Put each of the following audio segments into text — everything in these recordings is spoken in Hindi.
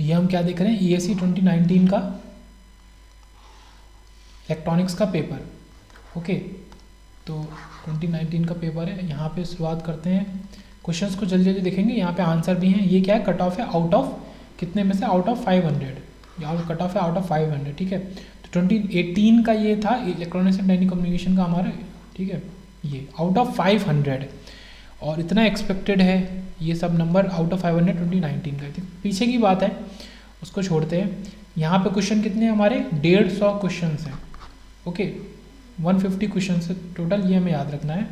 तो ये हम क्या देख रहे हैं, EAC 2019 का इलेक्ट्रॉनिक्स का पेपर। ओके, तो 2019 का पेपर है। यहाँ पे शुरुआत करते हैं, क्वेश्चंस को जल्दी जल्दी देखेंगे। यहाँ पे आंसर भी हैं। ये क्या है, कट ऑफ है आउट ऑफ कितने में से, आउट ऑफ 500, यहाँ कट ऑफ है आउट ऑफ 500, ठीक है। तो 2018 का ये था इलेक्ट्रॉनिक्स एंड टेली कम्युनिकेशन का हमारा, ठीक है, ये आउट ऑफ 500 और इतना एक्सपेक्टेड है, ये सब नंबर आउट ऑफ 500 2019 का। पीछे की बात है उसको छोड़ते हैं। यहाँ पे क्वेश्चन कितने हैं हमारे, 150 क्वेश्चन हैं। ओके, 150 क्वेश्चन है टोटल, ये हमें याद रखना है।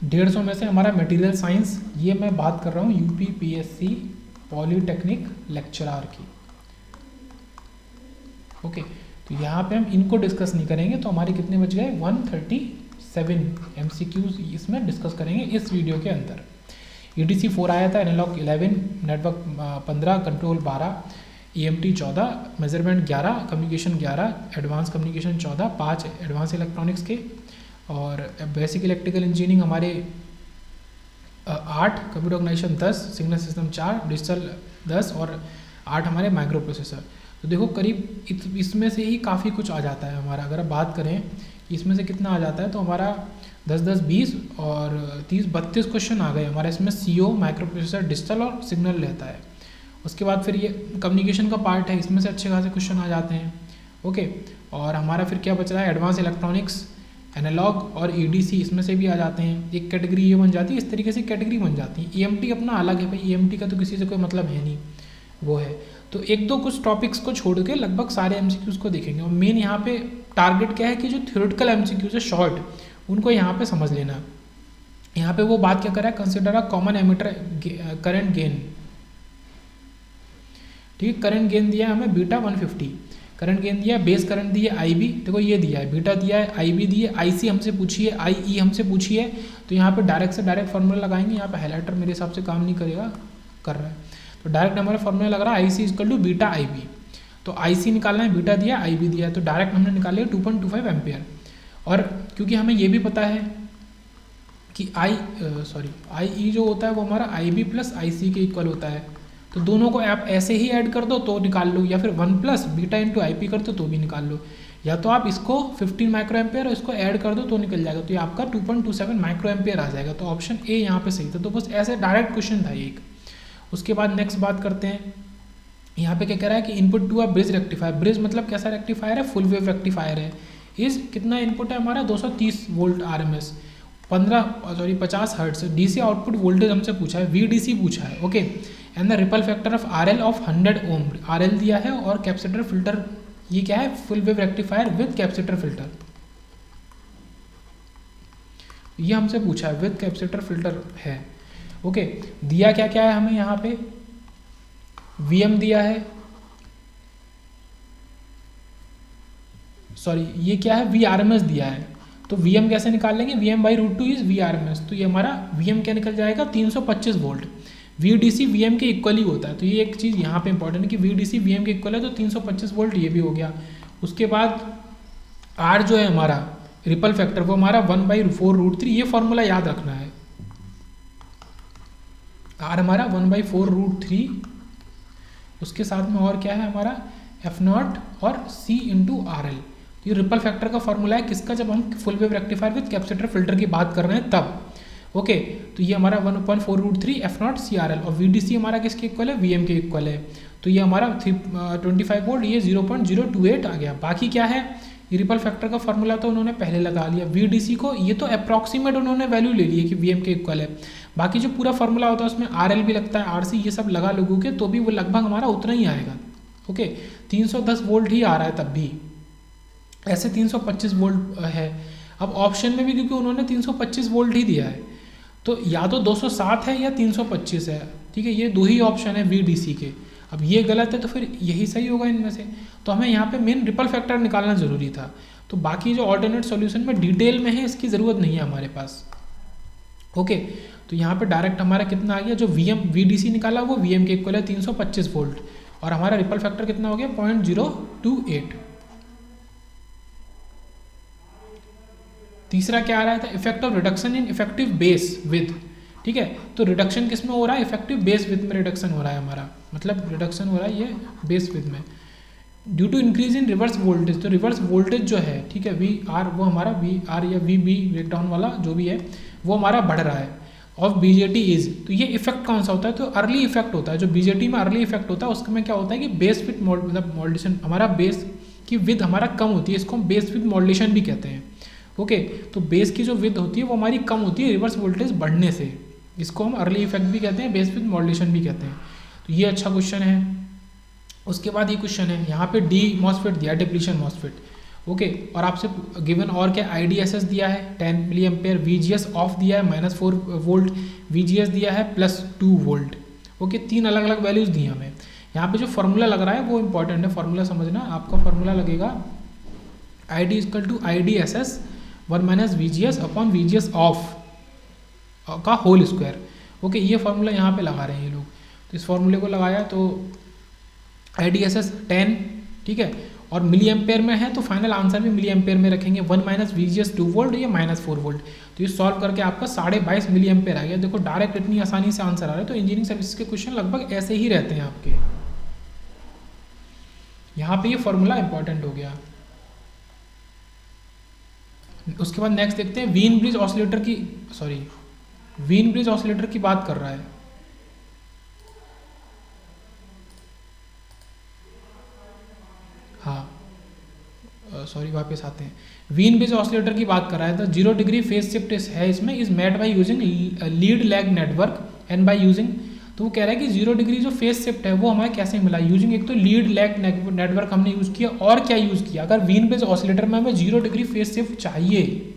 150 में से हमारा मटेरियल साइंस, ये मैं बात कर रहा हूँ UPPSC पॉलीटेक्निक लेक्चरार की। ओके, तो यहाँ पे हम इनको डिस्कस नहीं करेंगे, तो हमारे कितने बच गए, 137 MCQs इसमें डिस्कस करेंगे इस वीडियो के अंदर। ETC 4 आया था, analog 11, network 15, control 12, EMT 14, measurement 11, communication 11, advance communication 14, 5 advance electronics के, और बेसिक इलेक्ट्रिकल इंजीनियरिंग हमारे 8, computer organization 10, signal system 4, digital 10 और 8 हमारे माइक्रो प्रोसेसर। तो देखो करीब इसमें से ही काफ़ी कुछ आ जाता है हमारा। अगर आप बात करें इसमें से कितना आ जाता है, तो हमारा 10, 20 और 30, 32 क्वेश्चन आ गए हमारा इसमें। CO, माइक्रो प्रोसेसर, डिजिटल और सिग्नल रहता है। उसके बाद फिर ये कम्युनिकेशन का पार्ट है, इसमें से अच्छे खासे क्वेश्चन आ जाते हैं। ओके, और हमारा फिर क्या बच रहा है, एडवांस इलेक्ट्रॉनिक्स, एनालॉग और EDC, इसमें से भी आ जाते हैं। एक कैटेगरी ये बन जाती है, इस तरीके से कैटेगरी बन जाती है। EMT अपना अलग है भाई, EMT का तो किसी से कोई मतलब है नहीं, वो है। तो एक दो कुछ टॉपिक्स को छोड़ के लगभग सारे MCQs को देखेंगे। और मेन यहाँ पे टारगेट क्या है कि जो थ्योरेटिकल MCQs है शॉर्ट, उनको यहाँ पे समझ लेना। यहाँ पे वो बात क्या कर रहा है, consider a common emitter current gain, ठीक है। करंट गेन दिया है हमें बीटा 150, करंट गेन दिया है, बेस करंट दिया है IB, देखो ये दिया है, बीटा दिया है, IB दी है, IC हमसे पूछी है, IE हमसे पूछी है। तो यहाँ पे डायरेक्ट से डायरेक्ट फार्मूला लगाएंगे। यहाँ पे हाईलाइटर मेरे हिसाब से काम नहीं करेगा, कर रहा है, तो डायरेक्ट हमारा फार्मूला लग रहा है IC equal to beta IB। तो IC निकालना है, बीटा दिया, IB दिया है, तो डायरेक्ट हमने निकाल लिया 2.25 एम्पियर। और क्योंकि हमें ये भी पता है कि IE जो होता है वो हमारा IB प्लस IC के इक्वल होता है, तो दोनों को आप ऐसे ही ऐड कर दो तो निकाल लो, या फिर 1 प्लस बीटा इंटू IP कर दो तो भी निकाल लो, या तो आप इसको 15 माइक्रो एम्पियर और इसको ऐड कर दो तो निकल जाएगा। तो ये आपका 2.27 माइक्रो एम्पियर आ जाएगा। तो ऑप्शन A यहाँ पे सही था। तो बस ऐसे डायरेक्ट क्वेश्चन था एक। उसके बाद नेक्स्ट बात करते हैं, यहाँ पे क्या कह रहा है कि input to a bridge rectifier. Bridge मतलब कैसा रेक्टिफायर है, फुल वेव रेक्टिफायर है। इस कितना इनपुट है हमारा, 230 वोल्ट RMS, 50 हर्ट्ज। DC आउटपुट वोल्टेज हमसे पूछा है, VDC पूछा है। Okay, and the ripple factor of RL of 100 ohm, RL दिया है, और कैपेसिटर फिल्टर, ये क्या है, full wave rectifier with capacitor filter, ये हमसे पूछा है, विद कैपेसिटर फिल्टर है। ओके, दिया क्या क्या है हमें यहाँ पे, VM दिया है, सॉरी ये क्या है, VRMS दिया है। तो VM कैसे निकाल लेंगे, VM/√2 इज VRMS। तो ये हमारा VM क्या निकल जाएगा, 325 वोल्ट। VDC VM के इक्वल ही होता है। तो ये एक चीज़ यहाँ पे इंपॉर्टेंट है कि VDC VM के इक्वल है, तो 325 वोल्ट ये भी हो गया। उसके बाद R जो है हमारा रिपल फैक्टर, वो हमारा 1/4√3, ये फॉर्मूला याद रखना है। R हमारा 1/4√3, उसके साथ में और क्या है हमारा F0 और C इंटू RL। ये रिपल फैक्टर का फॉर्मूला है किसका, जब हम full wave rectifier with capacitor filter की बात कर रहे हैं तब। ओके, तो ये हमारा 1/4√3 F0 CRL, और VDC हमारा किसके इक्वल है, VM के इक्वल है। तो ये हमारा 25 वोल्ट, ये 0.028 आ गया। बाकी क्या है, ये रिपल फैक्टर का फॉर्मूला तो उन्होंने पहले लगा लिया। VDC को ये तो अप्रॉक्सीमेट उन्होंने वैल्यू ले ली है कि VM के इक्वल है। बाकी जो पूरा फॉर्मूला होता है उसमें RL भी लगता है, RC, ये सब लगा लोगों के, तो भी वो लगभग हमारा उतना ही आएगा। ओके, 310 वोल्ट ही आ रहा है तब भी, ऐसे 325 वोल्ट है। अब ऑप्शन में भी क्योंकि उन्होंने 325 वोल्ट ही दिया है, तो या तो 207 है या 325 है, ठीक है। ये दो ही ऑप्शन है VDC के। अब ये गलत है तो फिर यही सही होगा इनमें से। तो हमें यहाँ पे मेन रिपल फैक्टर निकालना ज़रूरी था। तो बाकी जो ऑल्टरनेट सॉल्यूशन में डिटेल में है, इसकी ज़रूरत नहीं है हमारे पास। ओके, तो यहाँ पे डायरेक्ट हमारा कितना आ गया, जो VDC निकाला वो VM के इक्वल है 325 वोल्ट, और हमारा रिपल फैक्टर कितना हो गया 0.028। तीसरा क्या आ रहा था, effect of reduction in effective base with ठीक है। तो रिडक्शन किस में हो रहा है, इफेक्टिव बेस विड्थ में रिडक्शन हो रहा है हमारा, मतलब रिडक्शन हो रहा है ये बेस विड्थ में due to increase in reverse voltage. तो रिवर्स वोल्टेज जो है, ठीक है, वी आर, वो हमारा वी आर या वी बी ब्रेकडाउन वाला जो भी है वो हमारा बढ़ रहा है ऑफ बीजेटी इज। तो ये इफेक्ट कौन सा होता है, तो अर्ली इफेक्ट होता है। जो बीजेटी में अर्ली इफेक्ट होता है उसमें क्या होता है कि बेस विथ मतलब मॉड्यूलेशन, हमारा बेस की विद हमारा कम होती है, इसको हम बेस विथ मॉड्यूलेशन भी कहते हैं। ओके, तो बेस की जो विद होती है वो हमारी कम होती है रिवर्स वोल्टेज बढ़ने से, इसको हम अर्ली इफेक्ट भी कहते हैं, बेस विथ मॉड्यूलेशन भी कहते हैं। तो ये अच्छा क्वेश्चन है। उसके बाद ये क्वेश्चन है, यहाँ पे डी मॉसफेट दिया, डिप्लीशन मॉसफेट। ओके, और आपसे गिवन और क्या IDSS दिया है 10 मिली एम्पेयर, VGS ऑफ दिया है -4 वोल्ट, VGS दिया है +2 वोल्ट। ओके, 3 अलग अलग वैल्यूज दी हमें। यहाँ पे जो फॉर्मूला लग रहा है वो इंपॉर्टेंट है, फॉर्मूला समझना। आपका फॉर्मूला लगेगा ID = IDSS 1 - VGS upon VGS of का होल स्क्वायर। ओके, ये फॉर्मूला यहाँ पे लगा रहे हैं ये लोग। तो इस फॉर्मूले को लगाया तो IDSS 10, ठीक है, और मिली एम्पेयर में है तो फाइनल आंसर भी मिली एम्पेयर में रखेंगे। 1 - VGS 2 वोल्ट, ये -4 वोल्ट। तो ये सॉल्व करके आपका 22.5 मिली एम्पेयर आ गया। देखो डायरेक्ट इतनी आसानी से आंसर आ रहा है। तो इंजीनियरिंग सर्विसेज के क्वेश्चन लगभग ऐसे ही रहते हैं आपके। यहाँ पे ये फॉर्मूला इंपॉर्टेंट हो गया। उसके बाद नेक्स्ट देखते हैं, वीन ब्रिज ऑसिलेटर की, सॉरी वीन ब्रिज ऑसिलेटर की बात कर रहा है। हाँ, सॉरी वापस आते हैं। वीन ब्रिज ऑसिलेटर की बात कर रहा है। तो 0 डिग्री फेज शिफ्ट है इसमें, is made by using lead lag network and by using. तो वो कह रहा है कि 0 डिग्री जो फेज शिफ्ट है वो हमें कैसे मिला, यूजिंग एक तो लीड लैग नेटवर्क हमने यूज़ किया, और क्या यूज़ किया। अगर वीन ब्रिज ऑसिलेटर में हमें 0 डिग्री फेज शिफ्ट चाहिए,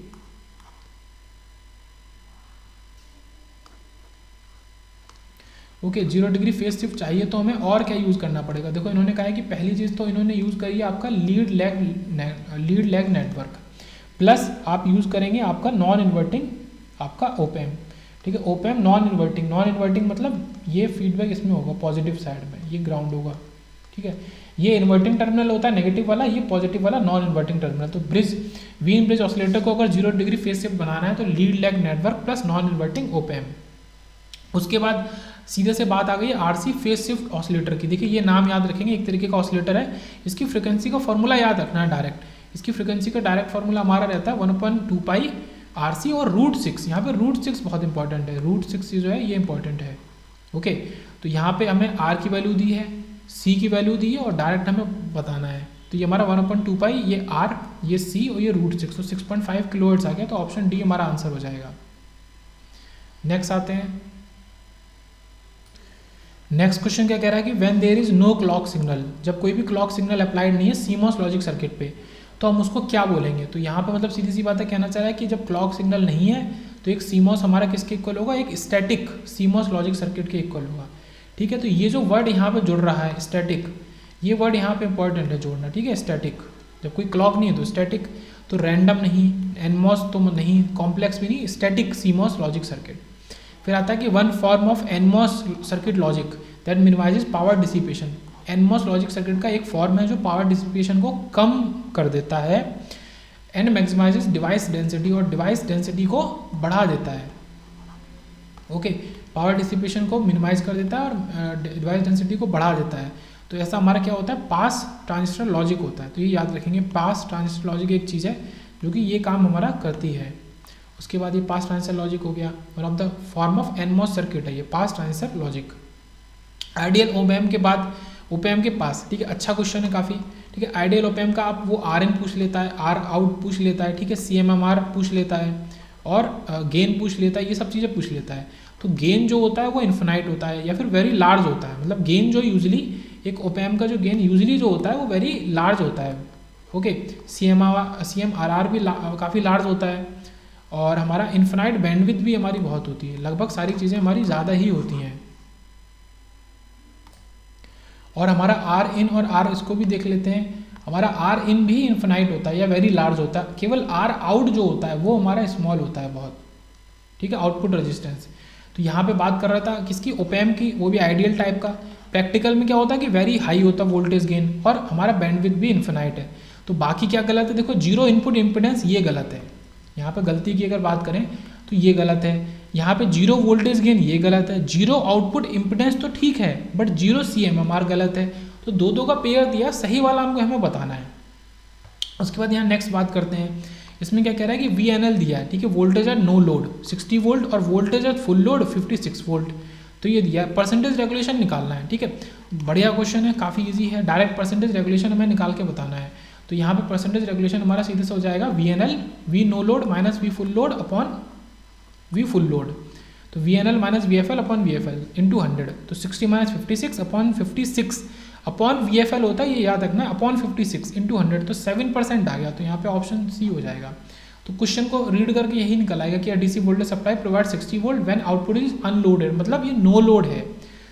ओके 0 डिग्री फेज शिफ्ट चाहिए तो हमें और क्या यूज़ करना पड़ेगा। देखो इन्होंने कहा है कि पहली चीज़ तो इन्होंने यूज़ करी है आपका लीड लैग नेटवर्क, प्लस आप यूज़ करेंगे आपका नॉन इन्वर्टिंग आपका ओपैम, ठीक है। ओपैम नॉन इन्वर्टिंग मतलब ये फीडबैक इसमें होगा पॉजिटिव साइड में, ये ग्राउंड होगा, ठीक है। ये इन्वर्टिंग टर्मिनल होता है नेगेटिव वाला, ये पॉजिटिव वाला नॉन इन्वर्टिंग टर्मिनल। तो वीन ब्रिज ऑसिलेटर को अगर 0 डिग्री फेज शिफ्ट बनाना है तो lead lag network plus non inverting ओपैम। उसके बाद सीधे से बात आ गई RC फेज शिफ्ट ऑसिलेटर की। देखिए ये नाम याद रखेंगे, एक तरीके का ऑसिलेटर है। इसकी फ्रिक्वेंसी का फॉर्मूला याद रखना है डायरेक्ट। इसकी फ्रिक्वेंसी का डायरेक्ट फॉर्मूला हमारा रहता है 1/2 पाई RC और √6। यहाँ पे √6 बहुत इंपॉर्टेंट है, √6 जो है ये इंपॉर्टेंट है। ओके, तो यहाँ पे हमें R की वैल्यू दी है, C की वैल्यू दी है और डायरेक्ट हमें बताना है। तो ये हमारा 1/2 पाई, ये R, ये C और ये √6, तो 6.5 किलोहर्ट्ज़ आ गया। तो ऑप्शन डी हमारा आंसर हो जाएगा। नेक्स्ट आते हैं, नेक्स्ट क्वेश्चन क्या कह रहा है कि when there is no clock signal, जब कोई भी क्लॉक सिग्नल अप्लाइड नहीं है CMOS लॉजिक सर्किट पे, तो हम उसको क्या बोलेंगे। तो यहाँ पे मतलब सीधी सी बात है, कहना चाह रहा है कि जब क्लॉक सिग्नल नहीं है तो एक CMOS हमारा किसके इक्वल होगा, एक स्टैटिक CMOS लॉजिक सर्किट के इक्वल होगा, ठीक है। तो ये जो वर्ड यहाँ पे जुड़ रहा है स्टैटिक, ये वर्ड यहाँ पे इंपॉर्टेंट है जोड़ना, ठीक है। स्टैटिक, जब कोई क्लॉक नहीं है तो स्टैटिक, तो रैंडम नहीं, NMOS तो नहीं, कॉम्प्लेक्स भी नहीं, स्टैटिक CMOS लॉजिक सर्किट। फिर आता है कि one form of NMOS circuit logic that minimises power dissipation. NMOS logic circuit का एक फॉर्म है जो पावर डिसिपेशन को कम कर देता है एंड मैक्सिमाइजेज डिवाइस डेंसिटी, और डिवाइस डेंसिटी को बढ़ा देता है। ओके, पावर डिसिपेशन को मिनिमाइज कर देता है और डिवाइस डेंसिटी को बढ़ा देता है। तो ऐसा हमारा क्या होता है, पास ट्रांजिस्टर लॉजिक होता है। तो ये याद रखेंगे, पास ट्रांजिस्टर लॉजिक एक चीज़ है जो कि ये काम हमारा करती है। उसके बाद ये पास ट्रांजिस्टर लॉजिक हो गया, one of the form of NMOS circuit है ये पास ट्रांजिस्टर लॉजिक। आइडियल ओपैम के बाद ओपैम के पास, ठीक है, अच्छा क्वेश्चन है काफ़ी, ठीक है। आइडियल ओपैम का आप वो RN पूछ लेता है, R आउट पूछ लेता है, ठीक है, CMMR पूछ लेता है और गेन पूछ लेता है, ये सब चीज़ें पूछ लेता है। तो गेन जो होता है वो इन्फिनाइट होता है या फिर वेरी लार्ज होता है। मतलब गेन जो यूजली एक ओपैम का जो गेन यूजली जो होता है वो वेरी लार्ज होता है। ओके, CMRR भी काफ़ी लार्ज होता है और हमारा इन्फिनाइट बैंडविड्थ भी हमारी बहुत होती है, लगभग सारी चीज़ें हमारी ज़्यादा ही होती हैं। और हमारा R in और R इसको भी देख लेते हैं, हमारा R in भी इन्फिनाइट होता है या वेरी लार्ज होता है। केवल R out जो होता है वो हमारा स्मॉल होता है बहुत, ठीक है, आउटपुट रेजिस्टेंस। तो यहाँ पे बात कर रहा था किसकी, ओपैम की, वो भी आइडियल टाइप का। प्रैक्टिकल में क्या होता है कि वेरी हाई होता है वोल्टेज गेन और हमारा बैंडविड्थ भी इन्फिनाइट है। तो बाकी क्या गलत है, देखो जीरो इनपुट इम्पिडेंस ये गलत है, यहाँ पे गलती की अगर बात करें तो ये गलत है। यहाँ पे 0 वोल्टेज गेन ये गलत है, 0 आउटपुट इम्पिडेंस तो ठीक है बट 0 CMMR गलत है। तो दो का पेयर दिया, सही वाला हमको हमें बताना है। उसके बाद यहाँ नेक्स्ट बात करते हैं, इसमें क्या कह रहा है कि VNL दिया है, ठीक है, voltage at no load 60 volt और voltage at full load 56 volt. तो ये दिया है, परसेंटेज रेगुलेशन निकालना है, ठीक है। बढ़िया क्वेश्चन है, काफ़ी इजी है, डायरेक्ट परसेंटेज रेगुलेशन हमें निकाल के बताना है। तो यहाँ पे परसेंटेज रेगुलेशन हमारा सीधे से हो जाएगा VNL V no load minus V full load upon V full load. तो VNL minus VFL upon VFL into 100, तो 60 माइनस 56 अपॉन 56 अपॉन VFL होता है, ये याद रखना है, अपॉन 56 इंटू 100, तो 7% आ गया। तो यहाँ पे ऑप्शन सी हो जाएगा। तो क्वेश्चन को रीड करके यही निकल आएगा कि DC voltage supply provide 60 volt when output is unloaded, मतलब ये नो लोड है,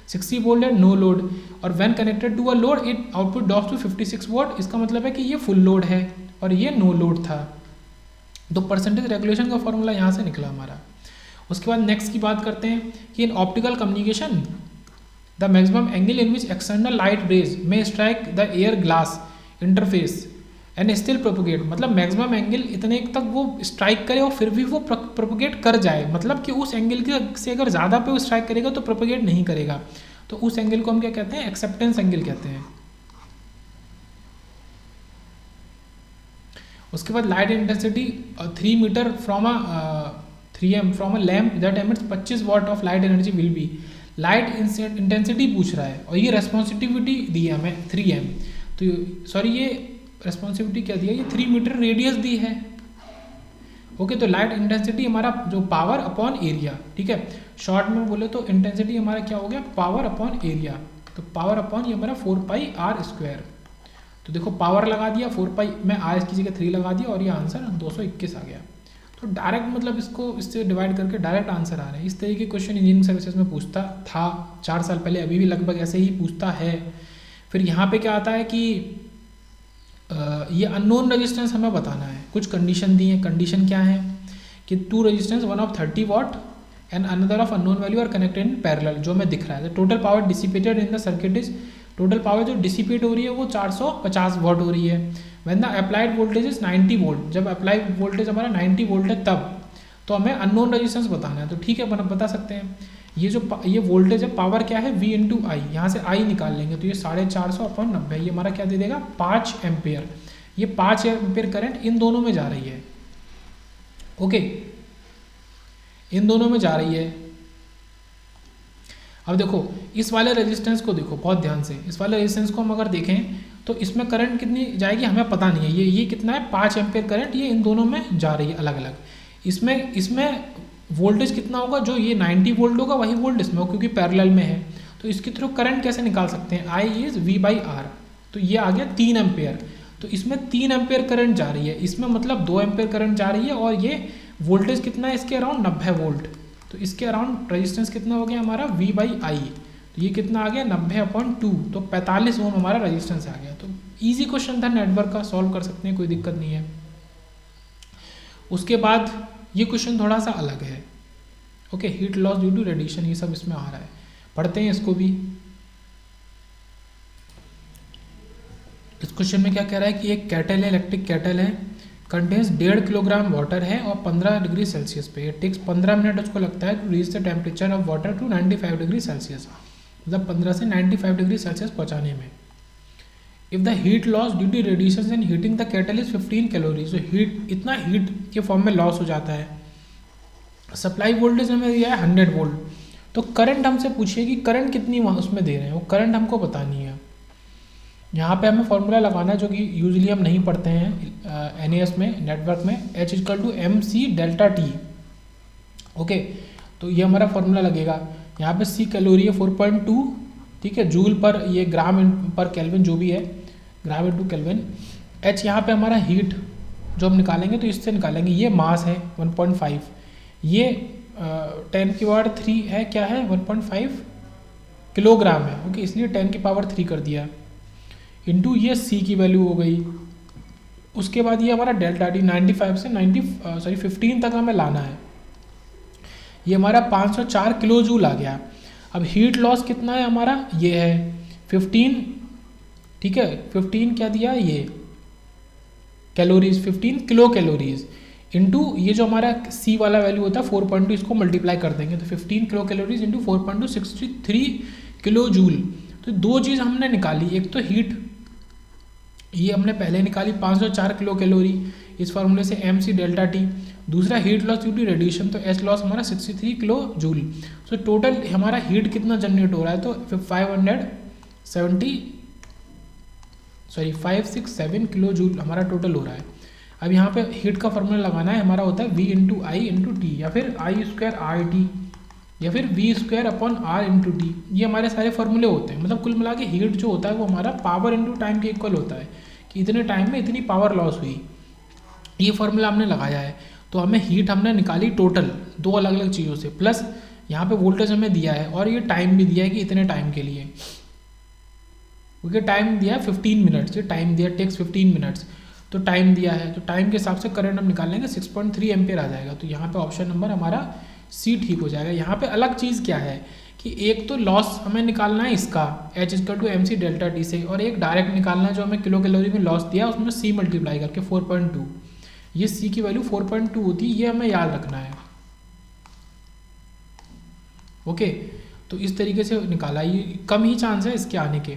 60 वोल्ट है नो लोड, और when connected to a load it output drops to 56 volt, इसका मतलब है कि ये फुल लोड है और ये नो लोड था। तो परसेंटेज रेगुलेशन का फॉर्मूला यहाँ से निकला हमारा। उसके बाद नेक्स्ट की बात करते हैं कि in optical communication the maximum angle in which external light rays में strike the air glass interface and still propagate, मतलब मैक्सिमम एंगल इतने तक वो स्ट्राइक करे और फिर भी वो प्रोपोगेट कर जाए, मतलब कि उस एंगल से अगर ज़्यादा पे वो स्ट्राइक करेगा तो प्रोपोगेट नहीं करेगा। तो उस एंगल को हम क्या कहते हैं, एक्सेप्टेंस एंगल कहते हैं। उसके बाद light intensity 3 meter from a lamp that emits 25 watt of light energy will be, light intensity पूछ रहा है और ये रेस्पॉन्सिटिविटी दी है हमें 3m, तो सॉरी ये रेस्पॉन्सिबिलिटी क्या दिया, ये 3 मीटर रेडियस दी है। ओके, तो लाइट इंटेंसिटी हमारा जो पावर अपॉन एरिया, ठीक है, शॉर्ट में बोले तो इंटेंसिटी हमारा क्या हो गया, पावर अपॉन एरिया। तो पावर अपॉन ये हमारा 4πr²। तो देखो पावर लगा दिया 4π में r की जगह 3 लगा दिया और ये आंसर 221 आ गया। तो डायरेक्ट मतलब इसको इससे डिवाइड करके डायरेक्ट आंसर आ रहे हैं। इस तरीके के क्वेश्चन इंजीनियरिंग सर्विसेज में पूछता था 4 साल पहले, अभी भी लगभग ऐसे ही पूछता है। फिर यहाँ पे क्या आता है कि ये अननोन रेजिस्टेंस हमें बताना है, कुछ कंडीशन दी है। कंडीशन क्या है कि 2 resistance, one of 30 watt and another of unknown value are connected in parallel, जो हमें दिख रहा है। Total power dissipated in the circuit is, total power जो डिसिपेट हो रही है वो 450 वाट हो रही है। When the applied voltage is 90 volt, जब अप्लाइड वोल्टेज हमारा 90 वोल्ट है तब, तो हमें अननोन रेजिस्टेंस बताना है। तो ठीक है, बता सकते हैं ये वोल्टेज है, पावर क्या है V इंटू आई, यहाँ से I निकाल लेंगे तो ये 450 अपॉन 90, ये हमारा क्या दे देगा 5 एम्पेयर। ये 5 एम्पेयर करंट इन दोनों में जा रही है। ओके, इन दोनों में जा रही है। अब देखो इस वाले रेजिस्टेंस को देखो बहुत ध्यान से, इस वाले रेजिस्टेंस को हम अगर देखें तो इसमें करंट कितनी जाएगी हमें पता नहीं है। ये कितना है 5 एम्पेयर करंट, ये इन दोनों में जा रही है अलग अलग। इसमें वोल्टेज कितना होगा, जो ये 90 वोल्ट होगा वही वोल्ट इसमें हो, क्योंकि पैरेलल में है। तो इसके थ्रू करंट कैसे निकाल सकते हैं, I इज V/R, तो ये आ गया 3 एम्पेयर। तो इसमें 3 एम्पेयर करंट जा रही है, इसमें मतलब 2 एम्पेयर करंट जा रही है, और ये वोल्टेज कितना है इसके अराउंड 90 वोल्ट। तो इसके अराउंड रेजिस्टेंस कितना हो गया हमारा V/I, तो ये कितना आ गया 90/2, तो 45 ओम हमारा रेजिस्टेंस आ गया। तो ईजी क्वेश्चन था नेटवर्क का, सॉल्व कर सकते हैं, कोई दिक्कत नहीं है। उसके बाद ये क्वेश्चन थोड़ा सा अलग है। Okay, heat loss due to radiation, ये सब इसमें आ रहा है, पढ़ते हैं इसको भी। इस क्वेश्चन में क्या कह रहा है कि एक कैटल है, इलेक्ट्रिक कैटल है, कंटेन्स 1.5 किलोग्राम वाटर है और 15 डिग्री सेल्सियस पे। इट टेक्स 15 मिनट उसको लगता है to reach the temperature of water to 95 degree Celsius, मतलब 15 से 95 डिग्री सेल्सियस पहुँचाने में। If the heat loss due to radiation and heating the kettle is 15 calories, तो इतना हीट के फॉर्म में लॉस हो जाता है। सप्लाई वोल्टेज हमें दिया है 100 वोल्ट, तो करंट हमसे पूछिए कि करंट कितनी वहाँ उसमें दे रहे हैं, वो करंट हमको बतानी है। यहाँ पे हमें फॉर्मूला लगाना है जो कि यूजुअली हम नहीं पढ़ते हैं NAS में, नेटवर्क में, H = MC ∆T। ओके, तो ये हमारा फॉर्मूला लगेगा। यहाँ पे C कैलोरी है 4.2, ठीक है, जूल पर, ये ग्राम पर केल्विन जो भी है, ग्राम इंटू केल्विन। H यहाँ पे हमारा हीट जो हम निकालेंगे तो इससे निकालेंगे, ये मास है 1.5, ये 10⁻³ है, क्या है 1.5 किलोग्राम है। ओके, इसलिए 10⁻³ कर दिया, इंटू ये C की वैल्यू हो गई। उसके बाद ये हमारा ∆T 95 से 15 तक हमें लाना है, ये हमारा 504 किलो जूल आ गया। अब हीट लॉस कितना है हमारा, ये है 15, ठीक है, 15 क्या दिया ये कैलोरीज, 15 किलो कैलोरीज इंटू ये जो हमारा सी वाला वैल्यू होता है 4.2, इसको मल्टीप्लाई कर देंगे तो 15 kilo calories into 4.2 63 kilo joule. तो दो चीज़ हमने निकाली, एक तो हीट ये हमने पहले निकाली 504 किलो कैलोरी इस फार्मूले से MC डेल्टा टी, दूसरा heat loss due to radiation तो S लॉस हमारा 63 किलो जूल। सो टोटल हमारा हीट कितना जनरेट हो रहा है तो 567 किलो जूल हमारा टोटल हो रहा है। अब यहाँ पे हीट का फॉर्मूला लगाना है, हमारा होता है V into I into T, या फिर आई स्क्वायर आर टी, या फिर V square upon R into T. ये हमारे सारे फॉर्मूले होते हैं। मतलब कुल मिला के हीट जो होता है वो हमारा पावर इंटू टाइम के इक्वल होता है कि इतने टाइम में इतनी पावर लॉस हुई। ये फॉर्मूला हमने लगाया है तो हमें हीट हमने निकाली टोटल दो अलग अलग चीज़ों से, प्लस यहाँ पे वोल्टेज हमें दिया है और ये टाइम भी दिया है कि इतने टाइम के लिए, क्योंकि टाइम दिया है 15 मिनट्स, ये टाइम दिया टेक्स 15 मिनट्स, तो टाइम दिया है तो टाइम के हिसाब से करंट हम निकाल लेंगे 6.3 एम्पियर आ जाएगा। तो यहाँ पे ऑप्शन नंबर हमारा सी ठीक हो जाएगा। यहाँ पे अलग चीज़ क्या है कि एक तो लॉस हमें निकालना है इसका H equal to MC delta T से, और एक डायरेक्ट निकालना है जो हमें किलो कैलोरी में लॉस दिया उसमें C मल्टीप्लाई करके 4.2, ये C की वैल्यू 4.2 होती है, ये हमें याद रखना है। ओके, तो इस तरीके से निकाला, ये कम ही चांस है इसके आने के।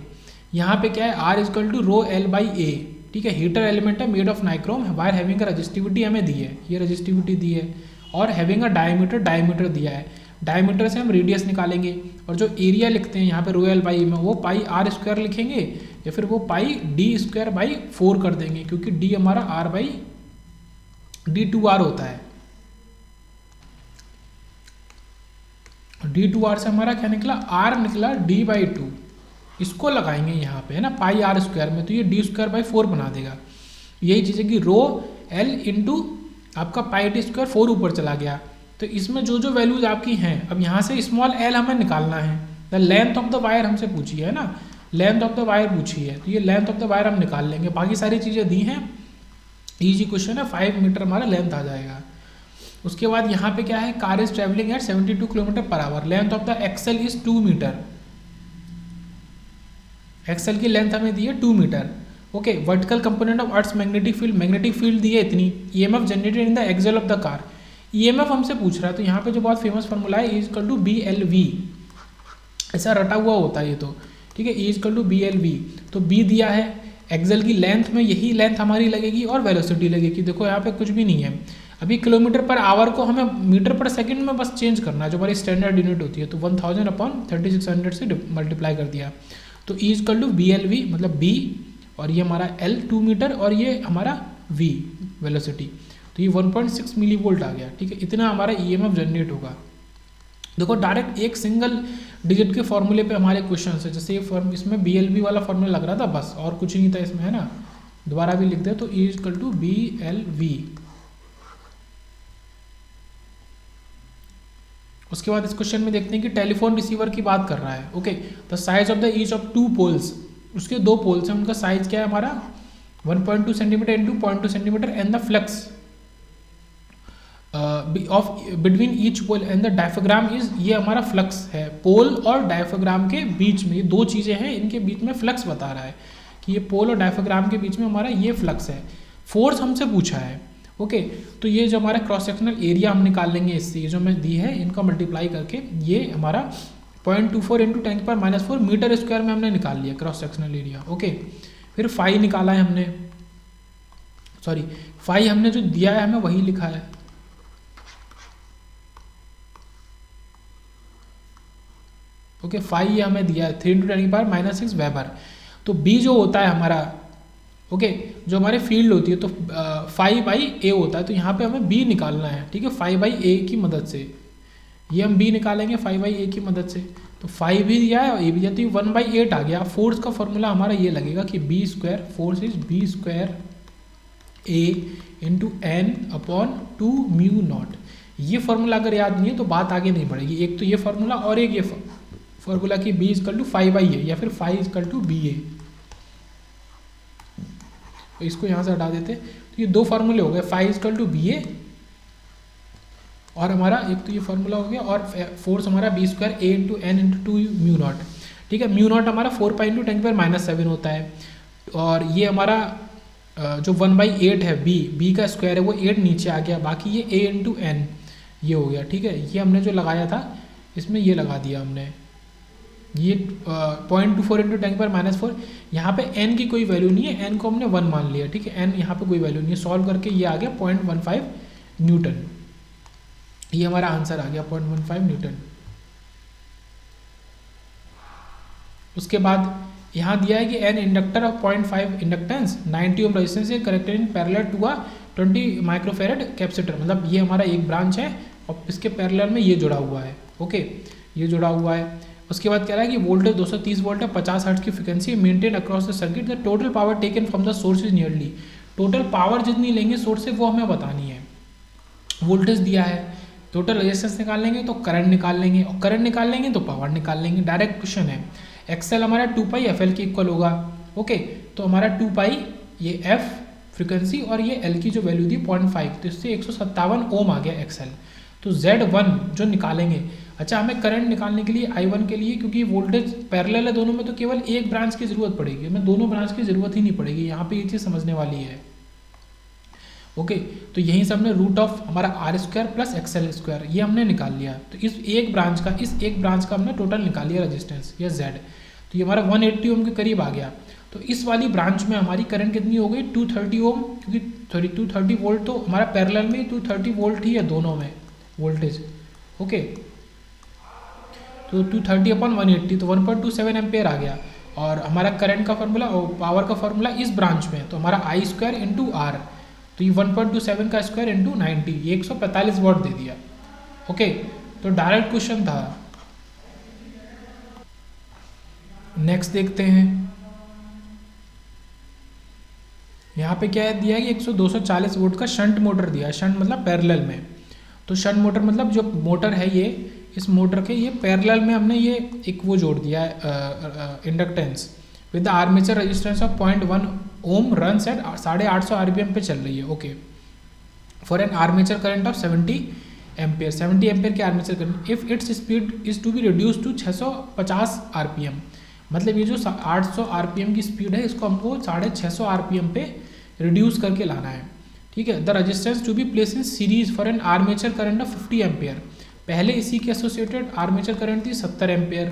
यहाँ पे क्या है R equal to rho L by A, ठीक है। हीटर एलिमेंट है made of nichrome, wire having का रजिस्टिविटी हमें दी है, ये रजिस्टिविटी दी है, और हैविंग अ डायमीटर दिया है। डायमीटर से हम रेडियस निकालेंगे और जो एरिया लिखते हैं यहाँ पे रो एल बाई में वो पाई आर स्क्वायर लिखेंगे या फिर वो पाई डी स्क्वायर बाई 4 कर देंगे, क्योंकि डी हमारा आर बाई D2R होता है। D2R से हमारा क्या निकला, R निकला D/2, इसको लगाएंगे यहाँ पे है ना पाई आर स्क्वायर में, तो ये D स्क्वायर बाई 4 बना देगा। यही चीज़ है कि रो L इंटू आपका पाई टी स्क्वायर 4 ऊपर चला गया, तो इसमें जो जो वैल्यूज आपकी हैं, अब यहाँ से स्मॉल l हमें निकालना है। The length of the wire हमसे पूछी है ना, लेंथ ऑफ द वायर पूछी है, तो ये लेंथ ऑफ द वायर हम निकाल लेंगे। बाकी सारी चीज़ें दी हैं, इजी क्वेश्चन है, 5 मीटर हमारा लेंथ आ जाएगा। उसके बाद यहाँ पे क्या है, car is travelling at 72 kilometre per hour, length of the axle is 2 metre, axle की लेंथ हमें दी है 2 metre. Okay, vertical component of earth magnetic field दी है इतनी, EMF generated in the axle of the car, EMF हमसे पूछ रहा है, तो यहाँ पे जो बहुत फेमस फॉर्मूला है E इक्वल टू BLV, ऐसा रटा हुआ होता है ये तो, ठीक है, E इक्वल टू BLV। तो B दिया है, एक्सेल की लेंथ में यही लेंथ हमारी लगेगी और वेलोसिटी लगेगी। देखो यहाँ पे कुछ भी नहीं है, अभी किलोमीटर पर आवर को हमें मीटर पर सेकंड में बस चेंज करना है, जो हमारी स्टैंडर्ड यूनिट होती है, तो 1000 अपॉन 3600 से मल्टीप्लाई कर दिया, तो E इक्वल टू BLV मतलब B, और ये हमारा L 2 मीटर और ये हमारा V वेलोसिटी, तो ये 1.6 मिली वोल्ट आ गया, ठीक है। इतना हमारा EMF जनरेट होगा। देखो डायरेक्ट एक सिंगल डिजिट के फॉर्मूले पे हमारे क्वेश्चन है, जैसे ये फॉर्म इसमें BLV वाला फॉर्मूला लग रहा था बस, और कुछ नहीं था इसमें, है ना, दोबारा भी लिख दे तो E इक्वल टू BLV। उसके बाद इस क्वेश्चन में देखते हैं कि टेलीफोन रिसीवर की बात कर रहा है। Okay, the size of the each of 2 poles, उसके 2 पोल्स हैं, उनका साइज क्या है हमारा 1.2 centimetre into 0.2 centimetre, and the flux of between each pole and the diaphragm is, ये हमारा फ्लक्स है पोल और डायफ्राम के बीच में, ये 2 चीज़ें हैं, इनके बीच में फ्लक्स बता रहा है कि ये पोल और डायफ्राम के बीच में हमारा ये फ्लक्स है। फोर्स हमसे पूछा है। ओके, तो ये जो हमारा क्रॉस सेक्शनल एरिया हम निकाल लेंगे इससे, ये जो हमें दी है इनका मल्टीप्लाई करके, ये हमारा 0.24 इंटू 10⁻⁴ मीटर स्क्वायर में हमने निकाल लिया क्रॉस सेक्शनल एरिया। ओके, फिर फाई निकाला है हमने, सॉरी फाई हमने जो दिया है हमें वही लिखा है। ओके, फाई ये हमें दिया है 3 × 10⁻⁻6 वेबर। तो बी जो होता है हमारा, ओके, जो हमारे फील्ड होती है तो 5/a होता है, तो यहाँ पे हमें b निकालना है, ठीक है, 5/a की मदद से, ये हम b निकालेंगे 5/a की मदद से, तो 5 भी दिया है और a भी दिया, तो ये 1/8 आ गया। फोर्स का फॉर्मूला हमारा ये लगेगा कि b square, force is b square a into n upon 2 mu naught. ये फॉर्मूला अगर याद नहीं है तो बात आगे नहीं बढ़ेगी। एक तो ये फॉर्मूला और एक ये फॉर्मूला कि b इक्वल टू 5/a या फिर 5 इक्वल टू ba, तो इसको यहाँ से हटा देते, तो ये 2 फार्मूले हो गए, 5 इक्वल टू BA और हमारा एक तो ये फार्मूला हो गया, और फोर्स हमारा b square a into n into 2 mu naught, ठीक है। म्यू नॉट हमारा 4 पाई इंटू 10⁻⁷ होता है, और ये हमारा जो 1/8 है बी का स्क्वायर है वो 8 नीचे आ गया, बाकी ये a इंटू एन ये हो गया। ठीक है, ये हमने जो लगाया था इसमें ये लगा दिया हमने, ये 0.24 इंटू 10⁻⁴। यहाँ पे n की कोई वैल्यू नहीं है, n को हमने 1 मान लिया। ठीक है, n यहाँ पे कोई वैल्यू नहीं है, सॉल्व करके ये आ गया 0.15 न्यूटन। ये हमारा आंसर आ गया 0.15 न्यूटन। उसके बाद यहाँ दिया है कि an inductor of 0.5 inductance 90 ohm resistance है connected in parallel to a 20 microfarad capacitor. मतलब ये हमारा एक ब्रांच है और इसके पैरेलल में ये जुड़ा हुआ है। ओके, ये जुड़ा हुआ है। उसके बाद कह रहा है कि वोल्टेज 230 वोल्ट है, 50 हर्ट्ज की frequency maintain across the circuit, the total power taken from the source is nearly. Total power जितनी लेंगे सोर्स से वो हमें बतानी है। वोल्टेज दिया है, टोटल रेजिस्टेंस निकाल लेंगे तो करंट निकाल लेंगे, और करंट निकाल लेंगे तो पावर निकाल लेंगे। डायरेक्ट क्वेश्चन है। एक्सएल हमारा 2 एफ एल के इक्वल होगा। ओके, तो हमारा 2 ये एफ फ्रिक्वेंसी और ये एल की जो वैल्यू थी 0.5, तो इससे 157 ओम आ गया एक्सएल। तो Z1 जो निकालेंगे, अच्छा हमें करंट निकालने के लिए I1 के लिए, क्योंकि वोल्टेज पैरेलल है दोनों में, तो केवल एक ब्रांच की जरूरत पड़ेगी, हमें दोनों ब्रांच की जरूरत ही नहीं पड़ेगी। यहाँ पे ये चीज़ समझने वाली है। ओके, तो यहीं से हमने रूट ऑफ हमारा R² प्लस XL² ये हमने निकाल लिया। तो इस एक ब्रांच का हमने टोटल निकाल लिया रेजिस्टेंस या Z। तो ये हमारा 180 ओम के करीब आ गया। तो इस वाली ब्रांच में हमारी करंट कितनी हो गई 230 ओम, क्योंकि 230 वोल्ट तो हमारा पैरेलल में 230 वोल्ट ही है दोनों में वोल्टेज। ओके, तो 230/180 तो 1.27 एम्पेयर आ गया। और हमारा करंट का फॉर्मूला और पावर का फॉर्मूला इस ब्रांच में, तो हमारा I² इंटू R, तो ये 1.27 का स्क्वायर इंटू 90, ये 145 वॉट दे दिया। ओके, तो डायरेक्ट क्वेश्चन था। नेक्स्ट देखते हैं, यहाँ पे क्या है दिया है कि 240 वोल्ट का शंट मोटर दिया है। शंट मतलब पैरेलल में, तो शंट मोटर मतलब जो मोटर है ये, इस मोटर के ये पैरेलल में हमने ये एक वो जोड़ दिया है inductance with the armature resistance of 0.1 ohm run at 850 RPM पे चल रही है। Okay, for an armature current of 70 ampere, 70 ampere के armature current if its speed is to be reduce to 650 RPM. मतलब ये जो 800 आरपीएम की स्पीड है इसको हमको 650 आरपीएम पे रिड्यूस करके लाना है। ठीक है, the resistance to be place in series for an armature current of 50 ampere. पहले इसी के एसोसिएटेड आर्मेचर करंट थी 70 एम्पेयर।